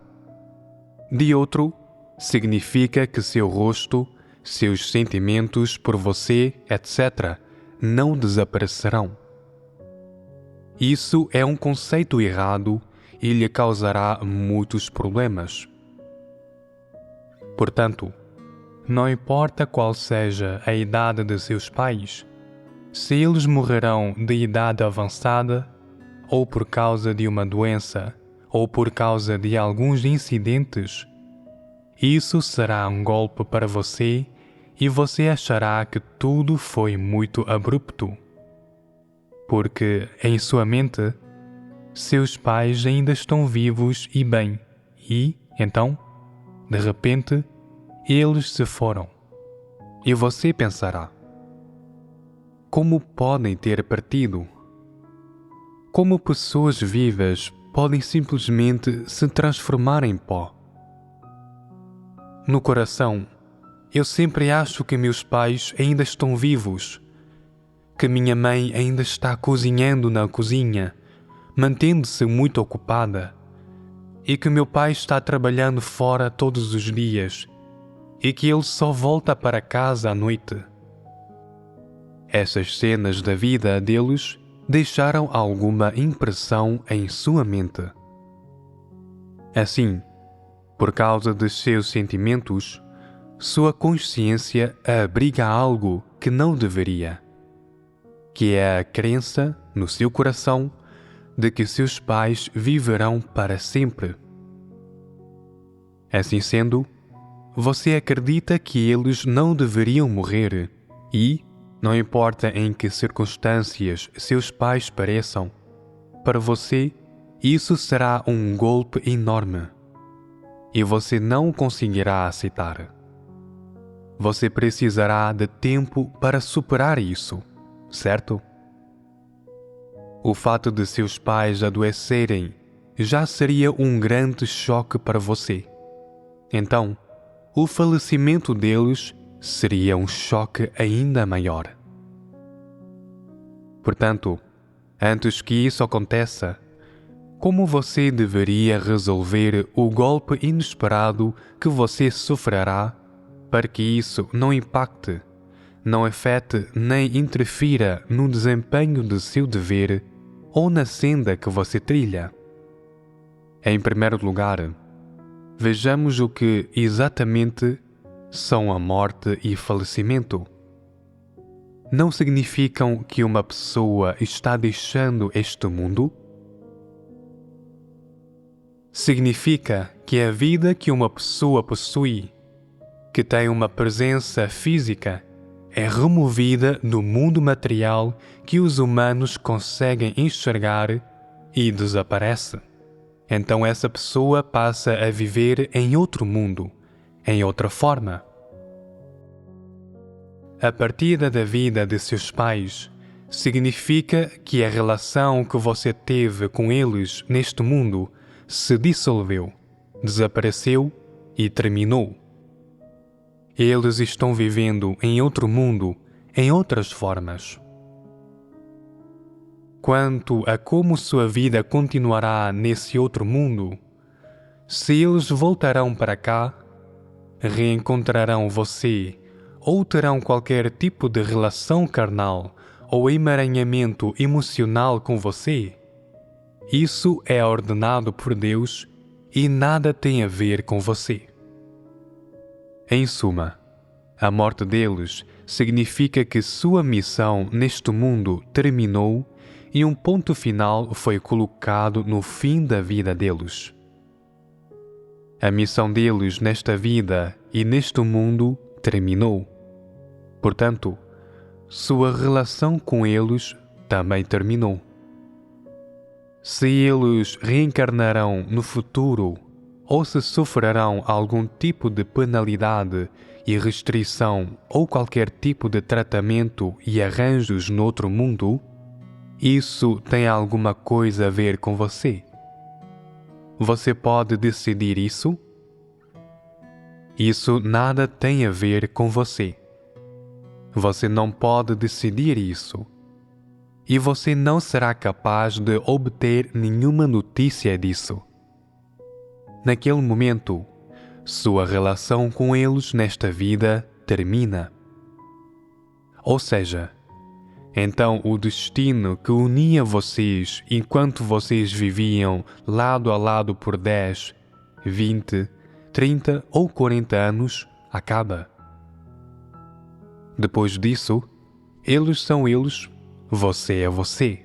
De outro, significa que seu rosto, seus sentimentos por você, etc., não desaparecerão. Isso é um conceito errado e lhe causará muitos problemas. Portanto, não importa qual seja a idade de seus pais, se eles morrerão de idade avançada, ou por causa de uma doença, ou por causa de alguns incidentes, isso será um golpe para você e você achará que tudo foi muito abrupto. Porque, em sua mente, seus pais ainda estão vivos e bem, e, então, de repente, eles se foram. E você pensará: como podem ter partido? Como pessoas vivas podem simplesmente se transformar em pó? No coração, eu sempre acho que meus pais ainda estão vivos, que minha mãe ainda está cozinhando na cozinha, mantendo-se muito ocupada, e que meu pai está trabalhando fora todos os dias, e que ele só volta para casa à noite. Essas cenas da vida deles deixaram alguma impressão em sua mente. Assim, por causa de seus sentimentos, sua consciência abriga algo que não deveria, que é a crença no seu coração de que seus pais viverão para sempre. Assim sendo, você acredita que eles não deveriam morrer e, não importa em que circunstâncias seus pais pareçam, para você isso será um golpe enorme e você não o conseguirá aceitar. Você precisará de tempo para superar isso, certo? O fato de seus pais adoecerem já seria um grande choque para você. Então, o falecimento deles seria um choque ainda maior. Portanto, antes que isso aconteça, como você deveria resolver o golpe inesperado que você sofrerá para que isso não impacte, não afete nem interfira no desempenho de seu dever ou na senda que você trilha? Em primeiro lugar, vejamos o que exatamente são a morte e falecimento. Não significam que uma pessoa está deixando este mundo? significa que a vida que uma pessoa possui, que tem uma presença física, é removida do mundo material que os humanos conseguem enxergar e desaparece. Então essa pessoa passa a viver em outro mundo, em outra forma. A partida da vida de seus pais significa que a relação que você teve com eles neste mundo se dissolveu, desapareceu e terminou. Eles estão vivendo em outro mundo, em outras formas. Quanto a como sua vida continuará nesse outro mundo, se eles voltarão para cá, reencontrarão você ou terão qualquer tipo de relação carnal ou emaranhamento emocional com você, isso é ordenado por Deus e nada tem a ver com você. Em suma, a morte deles significa que sua missão neste mundo terminou e um ponto final foi colocado no fim da vida deles. A missão deles nesta vida e neste mundo terminou. Portanto, sua relação com eles também terminou. Se eles reencarnarão no futuro ou se sofrerão algum tipo de penalidade e restrição ou qualquer tipo de tratamento e arranjos no outro mundo, isso tem alguma coisa a ver com você? Você pode decidir isso? Isso nada tem a ver com você. Você não pode decidir isso. E você não será capaz de obter nenhuma notícia disso. Naquele momento, sua relação com eles nesta vida termina. Ou seja, então o destino que unia vocês enquanto vocês viviam lado a lado por 10, 20, 30 ou 40 anos acaba. Depois disso, eles são eles, você é você.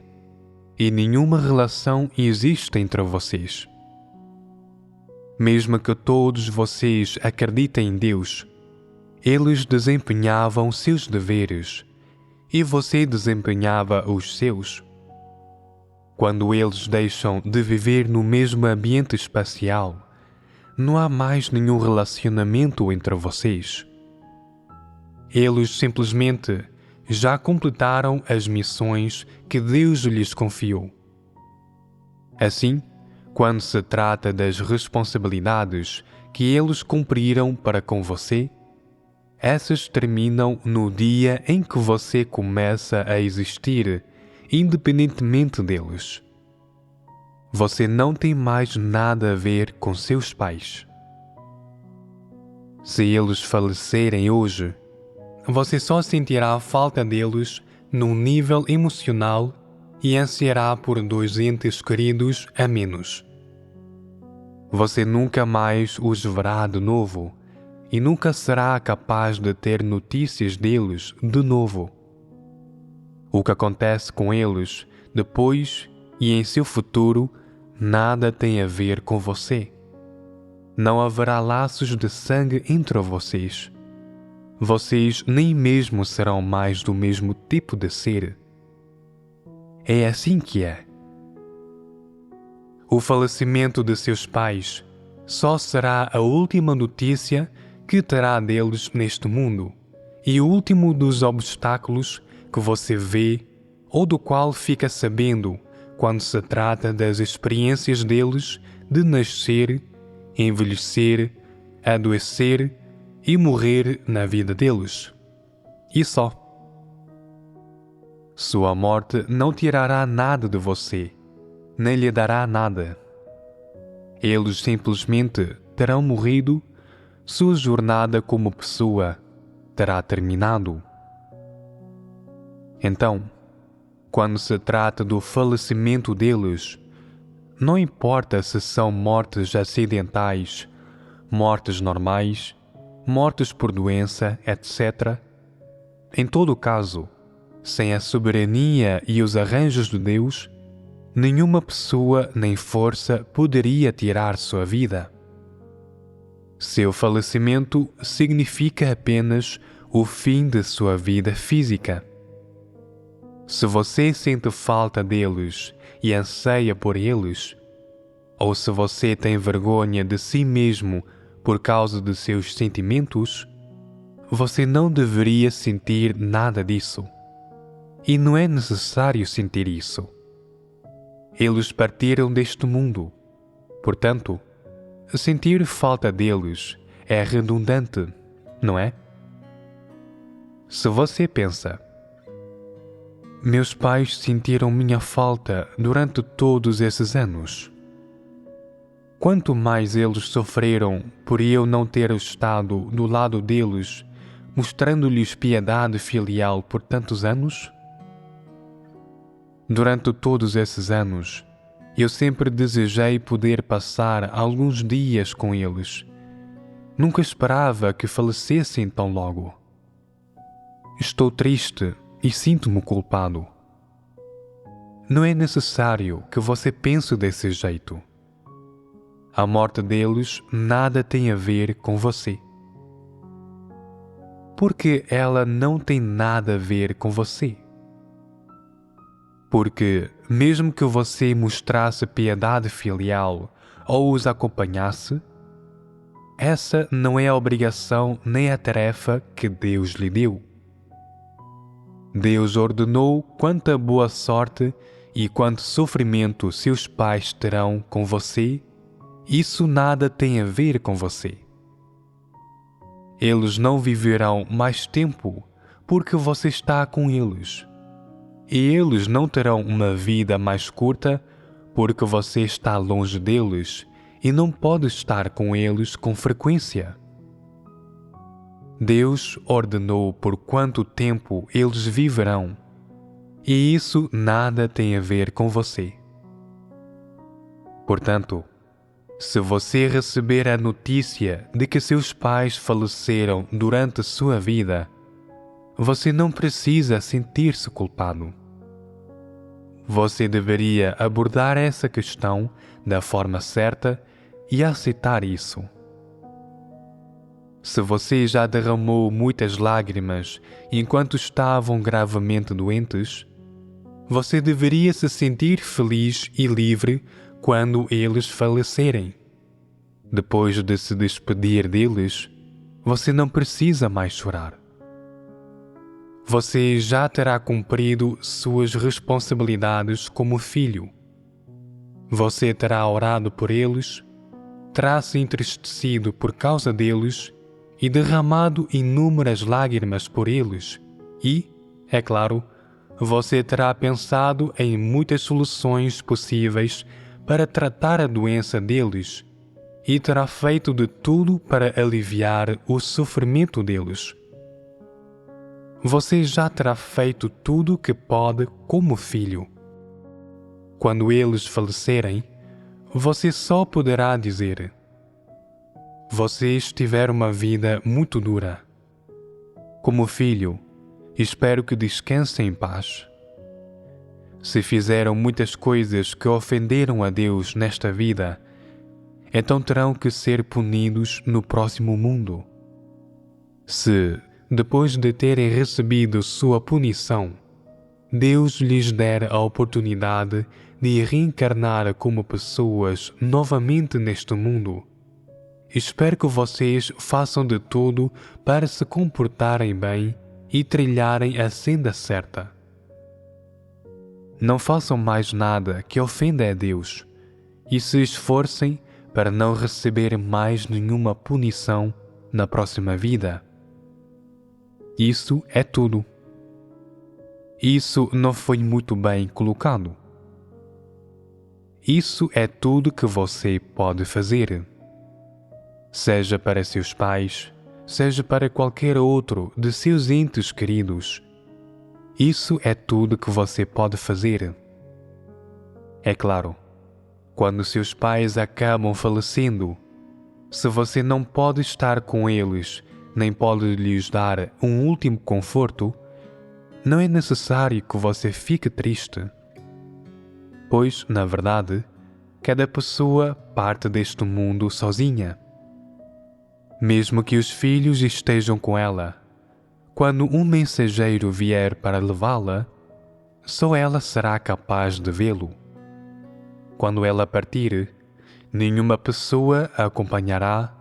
E nenhuma relação existe entre vocês. Mesmo que todos vocês acreditem em Deus, eles desempenhavam seus deveres e você desempenhava os seus. Quando eles deixam de viver no mesmo ambiente espacial, não há mais nenhum relacionamento entre vocês. Eles simplesmente já completaram as missões que Deus lhes confiou. Assim, quando se trata das responsabilidades que eles cumpriram para com você, essas terminam no dia em que você começa a existir, independentemente deles. Você não tem mais nada a ver com seus pais. Se eles falecerem hoje, você só sentirá a falta deles num nível emocional e ansiará por 2 entes queridos a menos. Você nunca mais os verá de novo e nunca será capaz de ter notícias deles de novo. O que acontece com eles depois e em seu futuro nada tem a ver com você. Não haverá laços de sangue entre vocês. Vocês nem mesmo serão mais do mesmo tipo de ser. É assim que é. O falecimento de seus pais só será a última notícia que terá deles neste mundo e o último dos obstáculos que você vê ou do qual fica sabendo quando se trata das experiências deles de nascer, envelhecer, adoecer e morrer na vida deles. E só. Sua morte não tirará nada de você, nem lhe dará nada. Eles simplesmente terão morrido, sua jornada como pessoa terá terminado. Então, quando se trata do falecimento deles, não importa se são mortes acidentais, mortes normais, mortes por doença, etc. Em todo caso, sem a soberania e os arranjos de Deus, nenhuma pessoa nem força poderia tirar sua vida. Seu falecimento significa apenas o fim de sua vida física. Se você sente falta deles e anseia por eles, ou se você tem vergonha de si mesmo por causa de seus sentimentos, você não deveria sentir nada disso. E não é necessário sentir isso. Eles partiram deste mundo. Portanto, sentir falta deles é redundante, não é? Se você pensa, meus pais sentiram minha falta durante todos esses anos. Quanto mais eles sofreram por eu não ter estado do lado deles, mostrando-lhes piedade filial por tantos anos? Durante todos esses anos, eu sempre desejei poder passar alguns dias com eles. Nunca esperava que falecessem tão logo. Estou triste e sinto-me culpado. Não é necessário que você pense desse jeito. A morte deles nada tem a ver com você. Porque ela não tem nada a ver com você. Porque, mesmo que você mostrasse piedade filial ou os acompanhasse, essa não é a obrigação nem a tarefa que Deus lhe deu. Deus ordenou quanta boa sorte e quanto sofrimento seus pais terão com você. Isso nada tem a ver com você. Eles não viverão mais tempo porque você está com eles. E eles não terão uma vida mais curta porque você está longe deles e não pode estar com eles com frequência. Deus ordenou por quanto tempo eles viverão, e isso nada tem a ver com você. Portanto, se você receber a notícia de que seus pais faleceram durante sua vida, você não precisa sentir-se culpado. Você deveria abordar essa questão da forma certa e aceitar isso. Se você já derramou muitas lágrimas enquanto estavam gravemente doentes, você deveria se sentir feliz e livre quando eles falecerem. Depois de se despedir deles, você não precisa mais chorar. Você já terá cumprido suas responsabilidades como filho. Você terá orado por eles, terá se entristecido por causa deles e derramado inúmeras lágrimas por eles e, é claro, você terá pensado em muitas soluções possíveis para tratar a doença deles e terá feito de tudo para aliviar o sofrimento deles. Você já terá feito tudo o que pode como filho. Quando eles falecerem, você só poderá dizer: vocês tiveram uma vida muito dura. Como filho, espero que descansem em paz. Se fizeram muitas coisas que ofenderam a Deus nesta vida, então terão que ser punidos no próximo mundo. Se, depois de terem recebido sua punição, Deus lhes der a oportunidade de reencarnar como pessoas novamente neste mundo, espero que vocês façam de tudo para se comportarem bem e trilharem a senda certa. Não façam mais nada que ofenda a Deus e se esforcem para não receber mais nenhuma punição na próxima vida. Isso é tudo. Isso não foi muito bem colocado. Isso é tudo que você pode fazer. Seja para seus pais, seja para qualquer outro de seus entes queridos. Isso é tudo que você pode fazer. É claro, quando seus pais acabam falecendo, se você não pode estar com eles, nem pode lhes dar um último conforto, não é necessário que você fique triste. pois, na verdade, cada pessoa parte deste mundo sozinha. Mesmo que os filhos estejam com ela, quando um mensageiro vier para levá-la, só ela será capaz de vê-lo. Quando ela partir, nenhuma pessoa a acompanhará,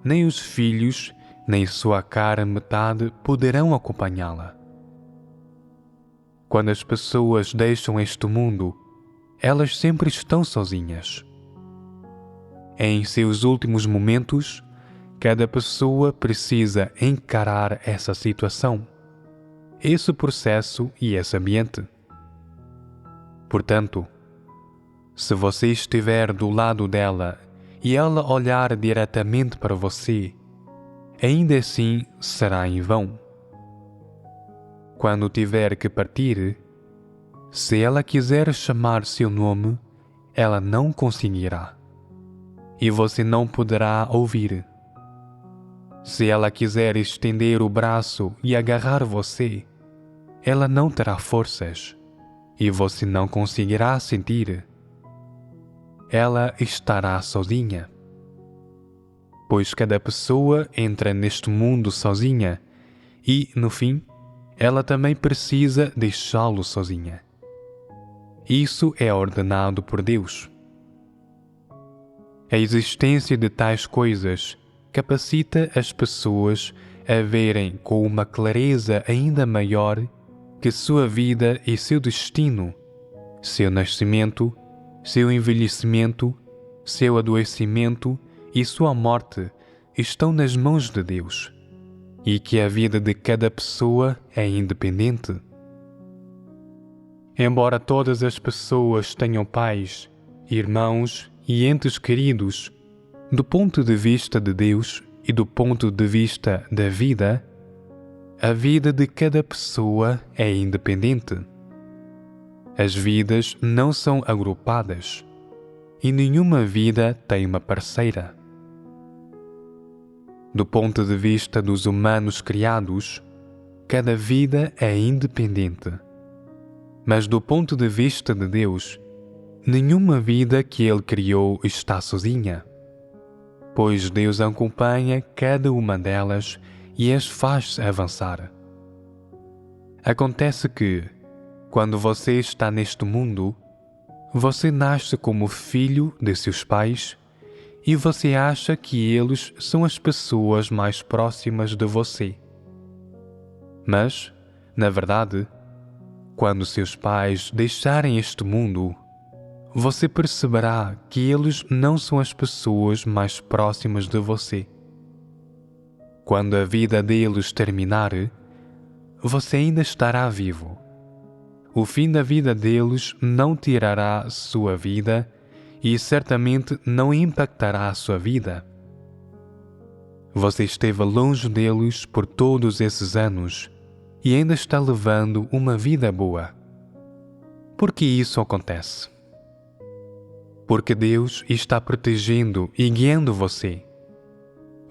nem os filhos, nem sua cara metade poderão acompanhá-la. Quando as pessoas deixam este mundo, elas sempre estão sozinhas. Em seus últimos momentos, cada pessoa precisa encarar essa situação, esse processo e esse ambiente. Portanto, se você estiver do lado dela e ela olhar diretamente para você, ainda assim será em vão. Quando tiver que partir, se ela quiser chamar seu nome, ela não conseguirá, e você não poderá ouvir. Se ela quiser estender o braço e agarrar você, ela não terá forças, e você não conseguirá sentir. Ela estará sozinha. Pois cada pessoa entra neste mundo sozinha e, no fim, ela também precisa deixá-lo sozinha. Isso é ordenado por Deus. A existência de tais coisas capacita as pessoas a verem com uma clareza ainda maior que sua vida e seu destino, seu nascimento, seu envelhecimento, seu adoecimento e sua morte estão nas mãos de Deus, e que a vida de cada pessoa é independente. Embora todas as pessoas tenham pais, irmãos e entes queridos, do ponto de vista de Deus e do ponto de vista da vida, a vida de cada pessoa é independente. As vidas não são agrupadas, e nenhuma vida tem uma parceira. Do ponto de vista dos humanos criados, cada vida é independente. Mas do ponto de vista de Deus, nenhuma vida que Ele criou está sozinha, pois Deus acompanha cada uma delas e as faz avançar. Acontece que, quando você está neste mundo, você nasce como filho de seus pais e você acha que eles são as pessoas mais próximas de você. Mas, na verdade, quando seus pais deixarem este mundo, você perceberá que eles não são as pessoas mais próximas de você. Quando a vida deles terminar, você ainda estará vivo. O fim da vida deles não tirará sua vida e certamente não impactará a sua vida. Você esteve longe deles por todos esses anos e ainda está levando uma vida boa. Por que isso acontece? Porque Deus está protegendo e guiando você.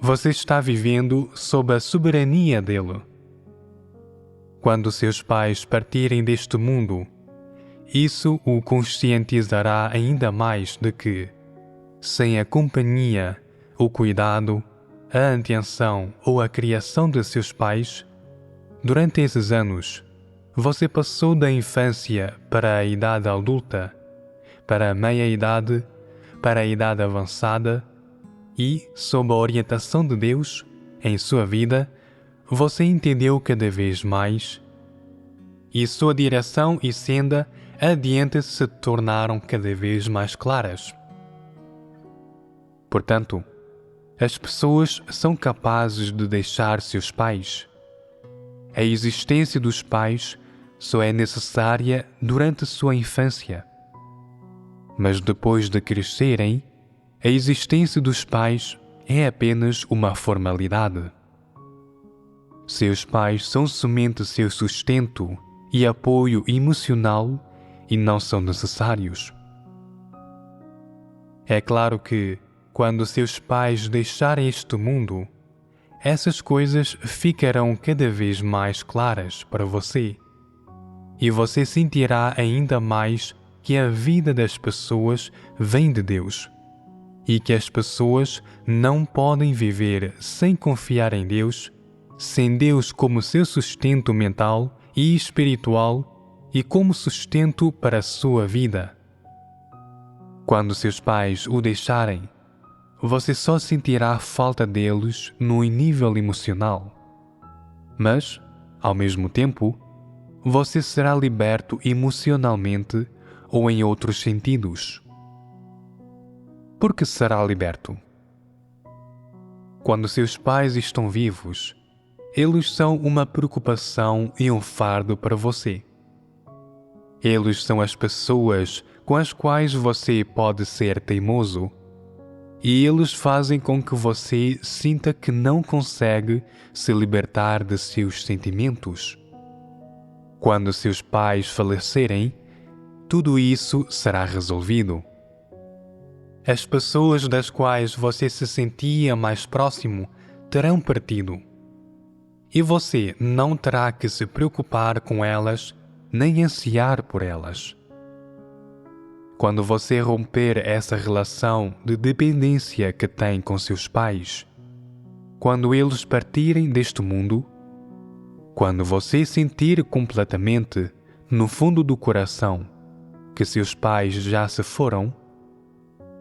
Você está vivendo sob a soberania dele. Quando seus pais partirem deste mundo, isso o conscientizará ainda mais de que, sem a companhia, o cuidado, a atenção ou a criação de seus pais, durante esses anos, você passou da infância para a idade adulta, para a meia-idade, para a idade avançada e, sob a orientação de Deus, em sua vida, você entendeu cada vez mais e sua direção e senda adiante se tornaram cada vez mais claras. Portanto, as pessoas são capazes de deixar seus pais. A existência dos pais só é necessária durante sua infância. Mas depois de crescerem, a existência dos pais é apenas uma formalidade. Seus pais são somente seu sustento e apoio emocional e não são necessários. É claro que, quando seus pais deixarem este mundo, essas coisas ficarão cada vez mais claras para você, e você sentirá ainda mais que a vida das pessoas vem de Deus e que as pessoas não podem viver sem confiar em Deus, sem Deus como seu sustento mental e espiritual e como sustento para a sua vida. Quando seus pais o deixarem, você só sentirá falta deles no nível emocional. Mas, ao mesmo tempo, você será liberto emocionalmente ou em outros sentidos. Por que será liberto? Quando seus pais estão vivos, eles são uma preocupação e um fardo para você. Eles são as pessoas com as quais você pode ser teimoso, e eles fazem com que você sinta que não consegue se libertar de seus sentimentos. Quando seus pais falecerem, tudo isso será resolvido. As pessoas das quais você se sentia mais próximo terão partido, e você não terá que se preocupar com elas nem ansiar por elas. Quando você romper essa relação de dependência que tem com seus pais, quando eles partirem deste mundo, quando você sentir completamente, no fundo do coração, que seus pais já se foram,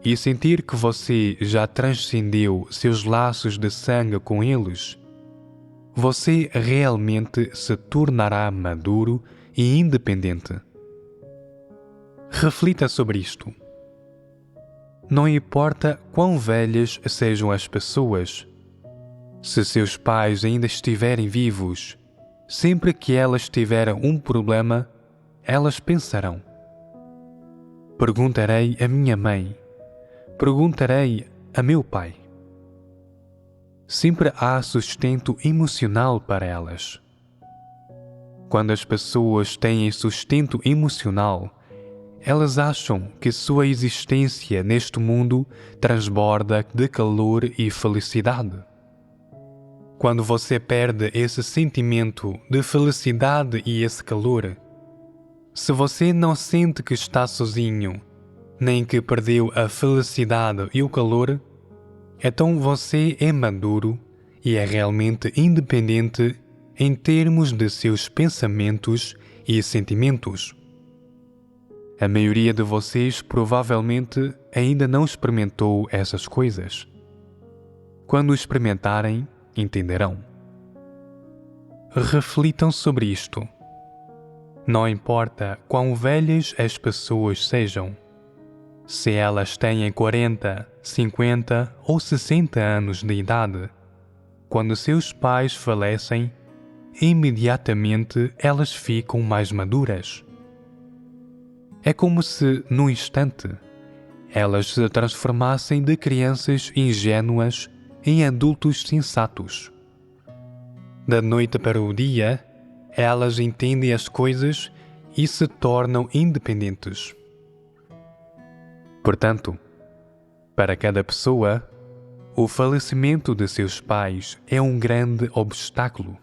e sentir que você já transcendeu seus laços de sangue com eles, você realmente se tornará maduro e independente. Reflita sobre isto. Não importa quão velhas sejam as pessoas, se seus pais ainda estiverem vivos, sempre que elas tiverem um problema, elas pensarão: perguntarei à minha mãe, perguntarei a meu pai. Sempre há sustento emocional para elas. Quando as pessoas têm sustento emocional, elas acham que sua existência neste mundo transborda de calor e felicidade. Quando você perde esse sentimento de felicidade e esse calor, se você não sente que está sozinho, nem que perdeu a felicidade e o calor, então você é maduro e é realmente independente em termos de seus pensamentos e sentimentos. A maioria de vocês provavelmente ainda não experimentou essas coisas. Quando experimentarem, entenderão. Reflitam sobre isto. Não importa quão velhas as pessoas sejam, se elas têm 40, 50 ou 60 anos de idade, quando seus pais falecem, imediatamente elas ficam mais maduras. É como se, num instante, elas se transformassem de crianças ingênuas em adultos sensatos. Da noite para o dia, elas entendem as coisas e se tornam independentes. Portanto, para cada pessoa, o falecimento de seus pais é um grande obstáculo.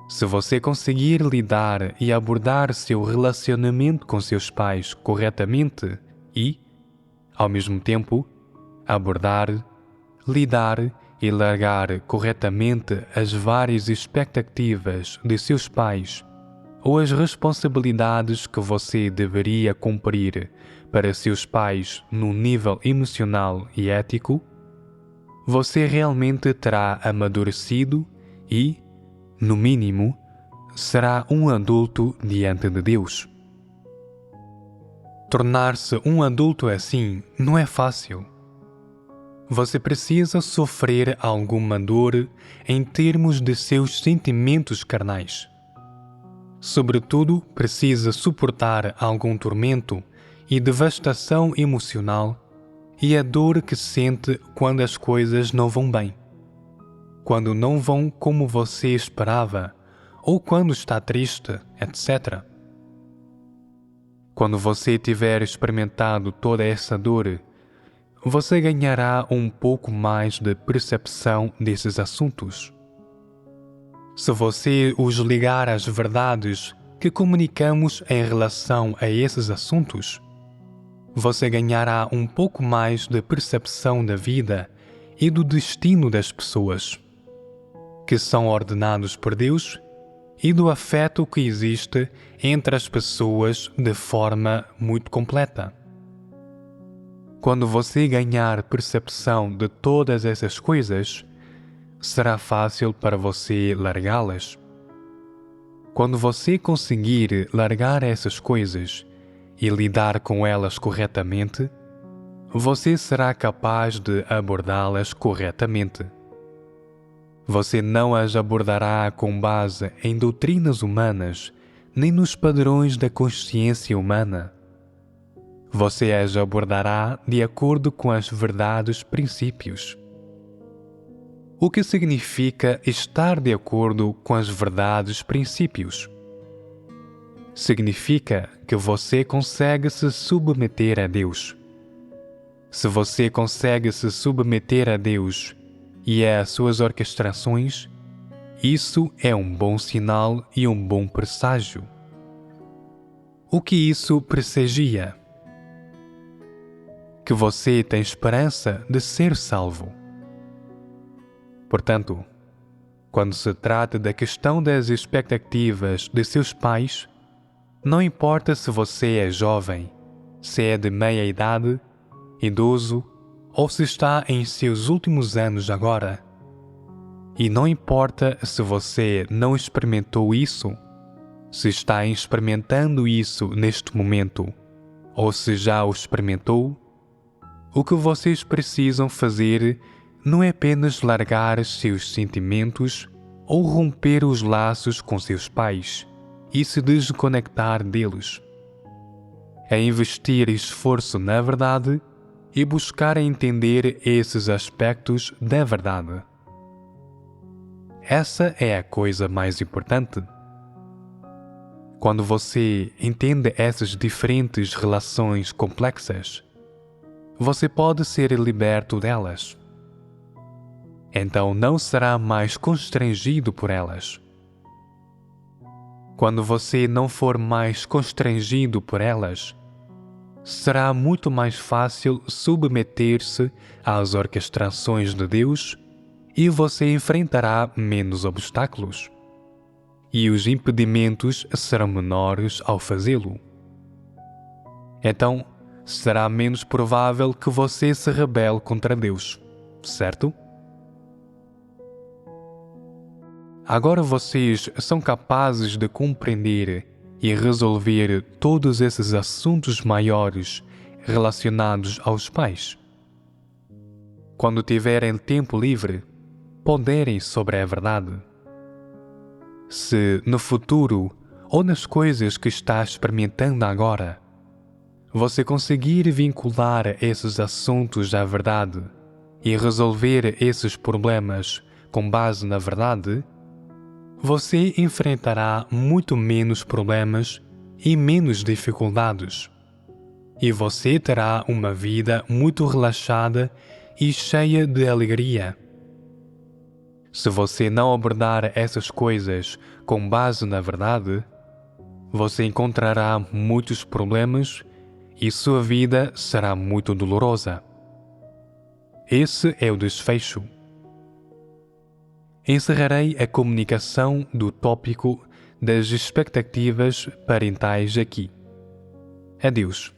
Se você conseguir lidar e abordar seu relacionamento com seus pais corretamente e, ao mesmo tempo, abordar, lidar e largar corretamente as várias expectativas de seus pais ou as responsabilidades que você deveria cumprir para seus pais no nível emocional e ético, você realmente terá amadurecido e, no mínimo, será um adulto diante de Deus. Tornar-se um adulto assim não é fácil. Você precisa sofrer alguma dor em termos de seus sentimentos carnais. Sobretudo, precisa suportar algum tormento e devastação emocional e a dor que sente quando as coisas não vão bem. Quando não vão como você esperava, ou quando está triste, etc. Quando você tiver experimentado toda essa dor, você ganhará um pouco mais de percepção desses assuntos. Se você os ligar às verdades que que comunicamos em relação a esses assuntos, você ganhará um pouco mais de percepção da vida e do destino das pessoas, que são ordenados por Deus, e do afeto que existe entre as pessoas de forma muito completa. Quando você ganhar percepção de todas essas coisas, será fácil para você largá-las. Quando você conseguir largar essas coisas e lidar com elas corretamente, você será capaz de abordá-las corretamente. Você não as abordará com base em doutrinas humanas, nem nos padrões da consciência humana. Você as abordará de acordo com as verdades princípios. O que significa estar de acordo com as verdades princípios? Significa que você consegue se submeter a Deus. Se você consegue se submeter a Deus e às suas orquestrações, isso é um bom sinal e um bom presságio. O que isso pressagia? Que você tem esperança de ser salvo. Portanto, quando se trata da questão das expectativas de seus pais, não importa se você é jovem, se é de meia idade, idoso ou se está em seus últimos anos agora. E não importa se você não experimentou isso, se está experimentando isso neste momento, ou se já o experimentou, o que vocês precisam fazer não é apenas largar seus sentimentos ou romper os laços com seus pais e se desconectar deles. É investir esforço na verdade e buscar entender esses aspectos da verdade. Essa é a coisa mais importante. Quando você entende essas diferentes relações complexas, você pode ser liberto delas. Então não será mais constrangido por elas. Quando você não for mais constrangido por elas, será muito mais fácil submeter-se às orquestrações de Deus e você enfrentará menos obstáculos. E os impedimentos serão menores ao fazê-lo. Então, será menos provável que você se rebele contra Deus, certo? Agora vocês são capazes de compreender e resolver todos esses assuntos maiores relacionados aos pais. Quando tiverem tempo livre, ponderem sobre a verdade. Se no futuro ou nas coisas que está experimentando agora, você conseguir vincular esses assuntos à verdade e resolver esses problemas com base na verdade, você enfrentará muito menos problemas e menos dificuldades. E você terá uma vida muito relaxada e cheia de alegria. Se você não abordar essas coisas com base na verdade, você encontrará muitos problemas e sua vida será muito dolorosa. Esse é o desfecho. Encerrarei a comunicação do tópico das expectativas parentais aqui. Adeus.